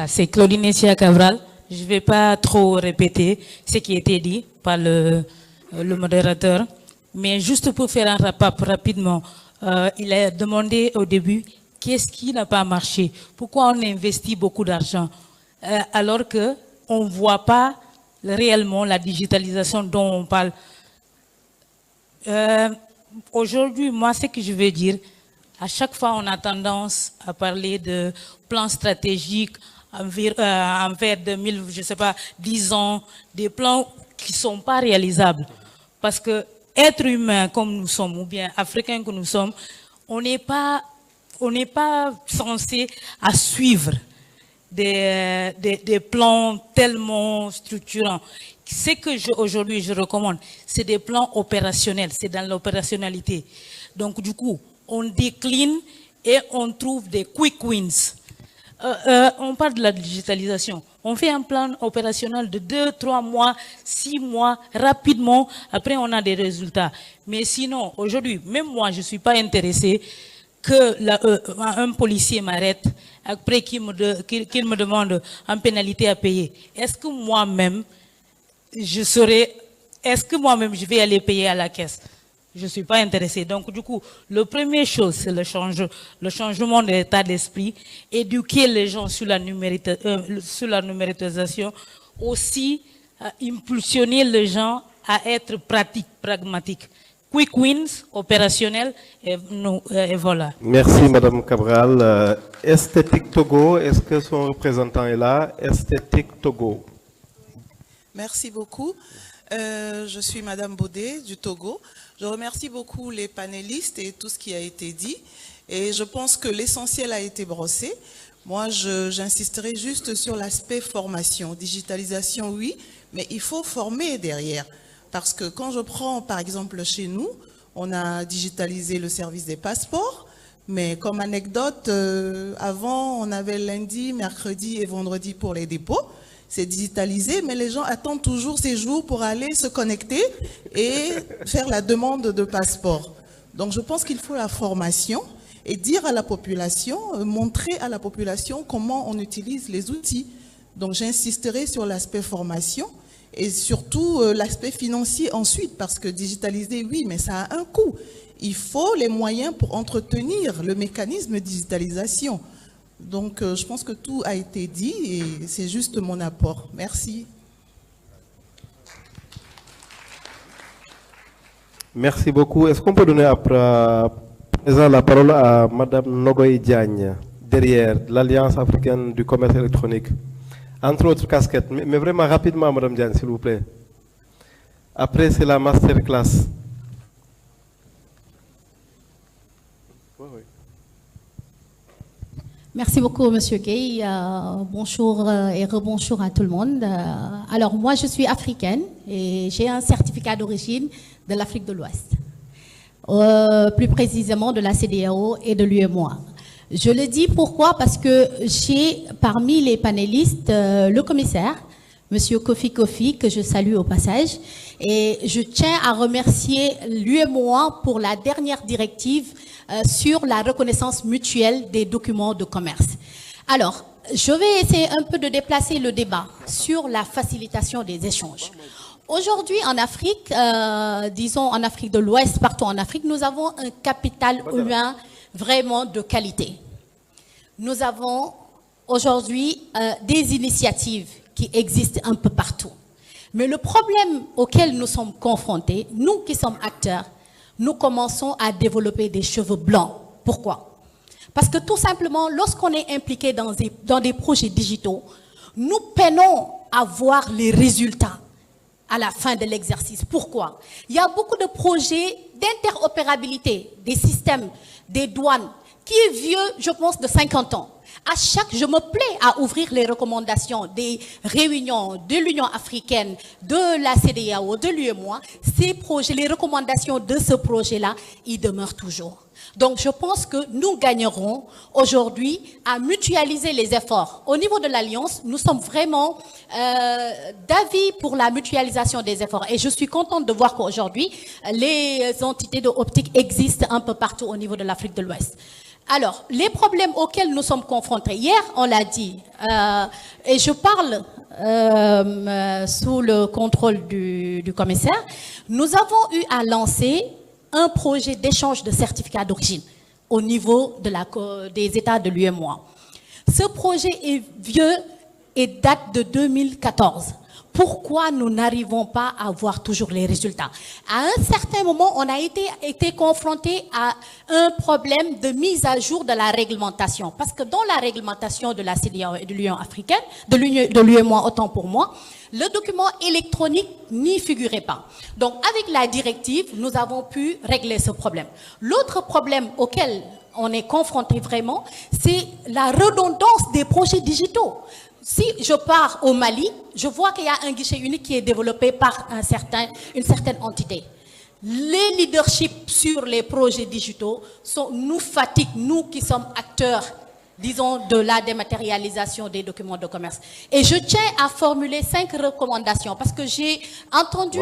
C'est Claudine Cabral. Je ne vais pas trop répéter ce qui a été dit par le modérateur, mais juste pour faire un rappel rapidement, il a demandé au début qu'est-ce qui n'a pas marché, pourquoi on investit beaucoup d'argent alors qu'on ne voit pas réellement la digitalisation dont on parle. Aujourd'hui, moi, ce que je veux dire, à chaque fois, on a tendance à parler de plans stratégiques envers 2000, je sais pas, 10 ans, des plans qui ne sont pas réalisables. Parce que être humain comme nous sommes, ou bien africains que nous sommes, on n'est pas censé à suivre des plans tellement structurants. Ce que aujourd'hui je recommande, c'est des plans opérationnels, c'est dans l'opérationnalité. Donc du coup, on décline et on trouve des quick wins. On parle de la digitalisation. On fait un plan opérationnel de 2, 3 mois, 6 mois, rapidement. Après, on a des résultats. Mais sinon, aujourd'hui, même moi, je ne suis pas intéressé que un policier m'arrête, après qu'il me demande une pénalité à payer. Est-ce que moi-même, je vais aller payer à la caisse? Je ne suis pas intéressé. Donc, du coup, la première chose, c'est le changement de l'état d'esprit, éduquer les gens sur la numérisation, aussi impulsionner les gens à être pragmatiques. Quick wins, opérationnels, et voilà. Merci, Madame Cabral. Esthétique Togo, est-ce que son représentant est là? Esthétique Togo. Merci beaucoup. Je suis Madame Baudet du Togo. Je remercie beaucoup les panélistes et tout ce qui a été dit. Et je pense que l'essentiel a été brossé. Moi, j'insisterai juste sur l'aspect formation. Digitalisation, oui, mais il faut former derrière. Parce que quand je prends, par exemple, chez nous, on a digitalisé le service des passeports. Mais comme anecdote, avant, on avait lundi, mercredi et vendredi pour les dépôts. C'est digitalisé, mais les gens attendent toujours ces jours pour aller se connecter et faire la demande de passeport. Donc je pense qu'il faut la formation et dire à la population, montrer à la population comment on utilise les outils. Donc j'insisterai sur l'aspect formation et surtout l'aspect financier ensuite, parce que digitaliser, oui, mais ça a un coût. Il faut les moyens pour entretenir le mécanisme de digitalisation. Donc, je pense que tout a été dit et c'est juste mon apport. Merci. Merci beaucoup. Est-ce qu'on peut donner à présent la parole à Madame Nogoy Diagne, derrière l'Alliance africaine du commerce électronique, entre autres casquettes, mais vraiment rapidement, Madame Diagne, s'il vous plaît. Après, c'est la masterclass. Merci beaucoup, Monsieur Gay. Bonjour et rebonjour à tout le monde. Alors, moi, je suis africaine et j'ai un certificat d'origine de l'Afrique de l'Ouest, plus précisément de la CEDEAO et de l'UEMOA. Je le dis pourquoi? Parce que j'ai parmi les panélistes le commissaire, Monsieur Kofi, que je salue au passage, et je tiens à remercier l'UEMOA pour la dernière directive sur la reconnaissance mutuelle des documents de commerce. Alors, je vais essayer un peu de déplacer le débat sur la facilitation des échanges. Aujourd'hui, en Afrique, disons en Afrique de l'Ouest, partout en Afrique, nous avons un capital humain vraiment de qualité. Nous avons aujourd'hui des initiatives qui existent un peu partout. Mais le problème auquel nous sommes confrontés, nous qui sommes acteurs, nous commençons à développer des cheveux blancs. Pourquoi? Parce que tout simplement, lorsqu'on est impliqué dans des projets digitaux, nous peinons à voir les résultats à la fin de l'exercice. Pourquoi? Il y a beaucoup de projets d'interopérabilité des systèmes, des douanes, qui est vieux, je pense, de 50 ans. Je me plais à ouvrir les recommandations des réunions de l'Union africaine, de la CEDEAO, de l'UEMOA. Ces projets, les recommandations de ce projet-là, ils demeurent toujours. Donc, je pense que nous gagnerons aujourd'hui à mutualiser les efforts. Au niveau de l'Alliance, nous sommes vraiment d'avis pour la mutualisation des efforts. Et je suis contente de voir qu'aujourd'hui, les entités de optique existent un peu partout au niveau de l'Afrique de l'Ouest. Alors, les problèmes auxquels nous sommes confrontés, hier on l'a dit, et je parle sous le contrôle du commissaire, nous avons eu à lancer un projet d'échange de certificats d'origine au niveau des États de l'UEMOA. Ce projet est vieux et date de 2014. Pourquoi nous n'arrivons pas à voir toujours les résultats? À un certain moment, on a été confronté à un problème de mise à jour de la réglementation. Parce que dans la réglementation de la CEDEAO et de l'Union africaine, de l'UEMOA autant pour moi, le document électronique n'y figurait pas. Donc avec la directive, nous avons pu régler ce problème. L'autre problème auquel on est confronté vraiment, c'est la redondance des projets digitaux. Si je pars au Mali, je vois qu'il y a un guichet unique qui est développé par une certaine entité. Les leaderships sur les projets digitaux nous fatiguent, nous qui sommes acteurs, disons, de la dématérialisation des documents de commerce. Et je tiens à formuler 5 recommandations parce que j'ai entendu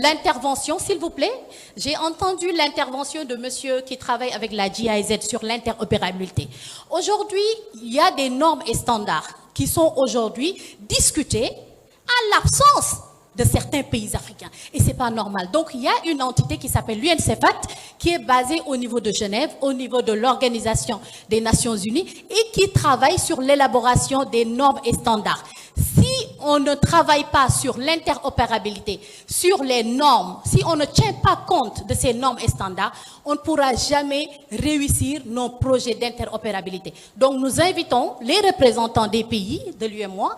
l'intervention, s'il vous plaît, j'ai entendu l'intervention de monsieur qui travaille avec la GIZ sur l'interopérabilité. Aujourd'hui, il y a des normes et standards qui sont aujourd'hui discutés à l'absence de certains pays africains. Et ce n'est pas normal. Donc, il y a une entité qui s'appelle l'UNCEFAT, qui est basée au niveau de Genève, au niveau de l'Organisation des Nations Unies, et qui travaille sur l'élaboration des normes et standards. Si on ne travaille pas sur l'interopérabilité, sur les normes, si on ne tient pas compte de ces normes et standards, on ne pourra jamais réussir nos projets d'interopérabilité. Donc nous invitons les représentants des pays, de l'UEMOA,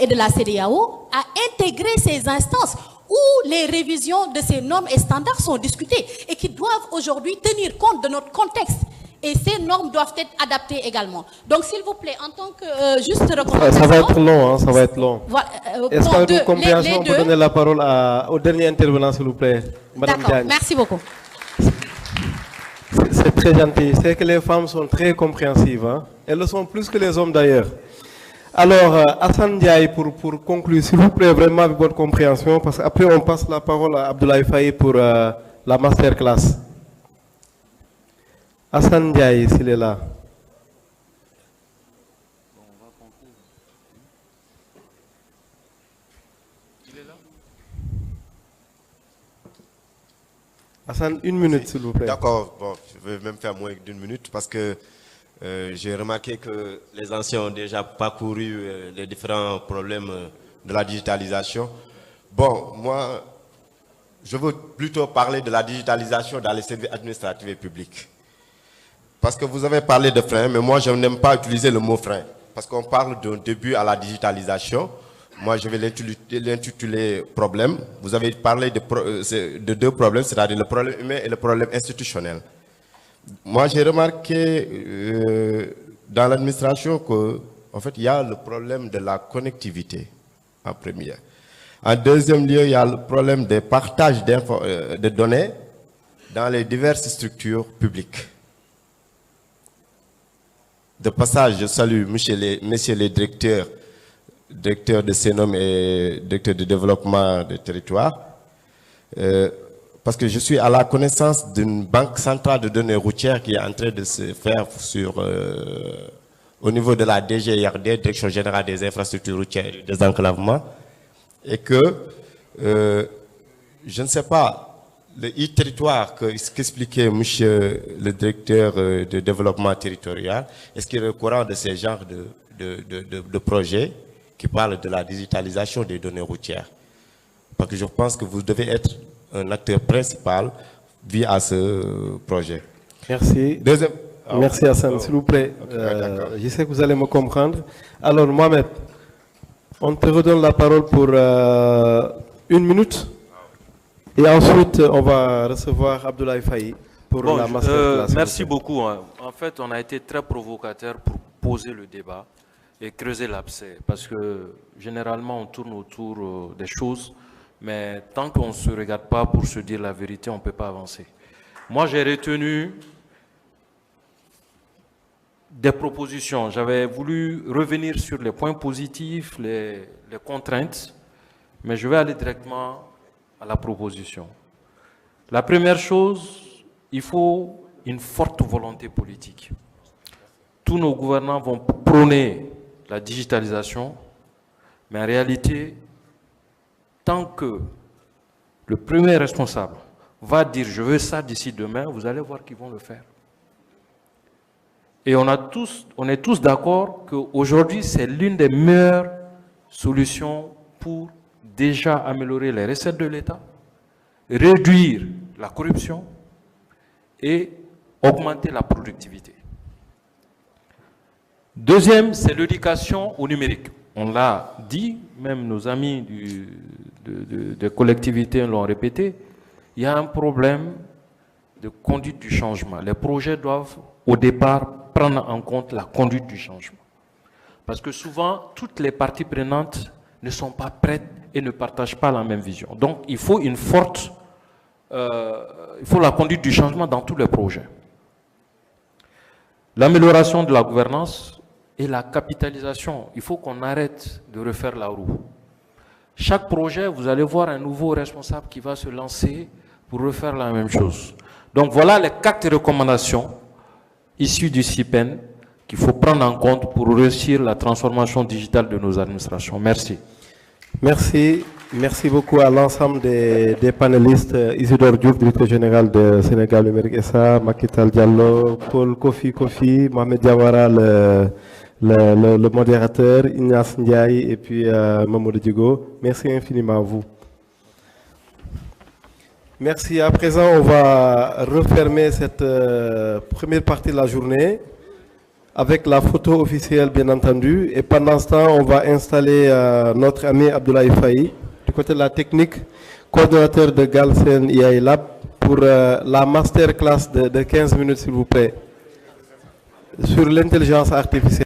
et de la CEDEAO, à intégrer ces instances où les révisions de ces normes et standards sont discutées et qui doivent aujourd'hui tenir compte de notre contexte. Et ces normes doivent être adaptées également. Donc, s'il vous plaît, en tant que juste recommandation... Ça va être long, hein, ça va être long. Voilà, est-ce qu'avec compréhension, on peut donner la parole au dernier intervenant, s'il vous plaît, Madame D'accord, Diagne. merci beaucoup. C'est très gentil. C'est que les femmes sont très compréhensives. Hein. Elles le sont plus que les hommes d'ailleurs. Alors, Hassan Ndiaye, pour conclure, s'il vous plaît, vraiment avec votre compréhension, parce qu'après on passe la parole à Abdoulaye Faye pour la masterclass. Hassan Ndiaye, s'il est là. Hassan, 1 minute, s'il vous plaît. D'accord, bon, je vais même faire moins d'1 minute parce que j'ai remarqué que les anciens ont déjà parcouru les différents problèmes de la digitalisation. Bon, moi, je veux plutôt parler de la digitalisation dans les services administratifs et publics. Parce que vous avez parlé de frein, mais moi, je n'aime pas utiliser le mot frein. Parce qu'on parle d'un début à la digitalisation. Moi, je vais l'intituler problème. Vous avez parlé de 2 problèmes, c'est-à-dire le problème humain et le problème institutionnel. Moi, j'ai remarqué dans l'administration qu'en fait, il y a le problème de la connectivité en première. En deuxième lieu, il y a le problème des partages de données dans les diverses structures publiques. De passage, je salue messieurs les directeurs de CENOM et directeur de développement des territoires, parce que je suis à la connaissance d'une banque centrale de données routières qui est en train de se faire au niveau de la DGIRD, Direction Générale des Infrastructures Routières et du Désenclavement, et que, je ne sais pas, le e-territoire qu'expliquait monsieur le directeur de développement territorial, est-ce qu'il est au courant de ces genres de projets qui parlent de la digitalisation des données routières? Parce que je pense que vous devez être un acteur principal via ce projet. Merci. Merci Hassan, s'il vous plaît. Je sais que vous allez me comprendre. Alors Mohamed, on te redonne la parole pour 1 minute. Et ensuite, on va recevoir Abdoulaye Faye pour la masterclass. Merci beaucoup. Hein. En fait, on a été très provocateur pour poser le débat et creuser l'abcès. Parce que généralement, on tourne autour des choses, mais tant qu'on ne se regarde pas pour se dire la vérité, on ne peut pas avancer. Moi, j'ai retenu des propositions. J'avais voulu revenir sur les points positifs, les contraintes, mais je vais aller directement à la proposition. La première chose, il faut une forte volonté politique. Tous nos gouvernants vont prôner la digitalisation, mais en réalité, tant que le premier responsable va dire « je veux ça d'ici demain », vous allez voir qu'ils vont le faire. Et on est tous d'accord qu'aujourd'hui, c'est l'une des meilleures solutions pour déjà améliorer les recettes de l'État, réduire la corruption et augmenter la productivité. Deuxième, c'est l'éducation au numérique. On l'a dit, même nos amis des collectivités l'ont répété, il y a un problème de conduite du changement. Les projets doivent au départ, prendre en compte la conduite du changement. Parce que souvent, toutes les parties prenantes ne sont pas prêtes et ne partagent pas la même vision. Donc, il faut il faut la conduite du changement dans tous les projets. L'amélioration de la gouvernance et la capitalisation. Il faut qu'on arrête de refaire la roue. Chaque projet, vous allez voir un nouveau responsable qui va se lancer pour refaire la même chose. Donc voilà les 4 recommandations issues du CIPEN qu'il faut prendre en compte pour réussir la transformation digitale de nos administrations. Merci. Merci. Merci beaucoup à l'ensemble des panélistes. Isidore Diouf, directeur général de Sénégal Numérique SA, Makital Diallo, Paul Kofi, Mohamed Diawara, le modérateur, Ignace Ndiaye et puis Mamoudou Digo. Merci infiniment à vous. Merci. À présent, on va refermer cette première partie de la journée avec la photo officielle, bien entendu. Et pendant ce temps, on va installer notre ami Abdoulaye Faye, du côté de la technique, coordonnateur de Galsen AI Lab, pour la masterclass de 15 minutes, s'il vous plaît, sur l'intelligence artificielle.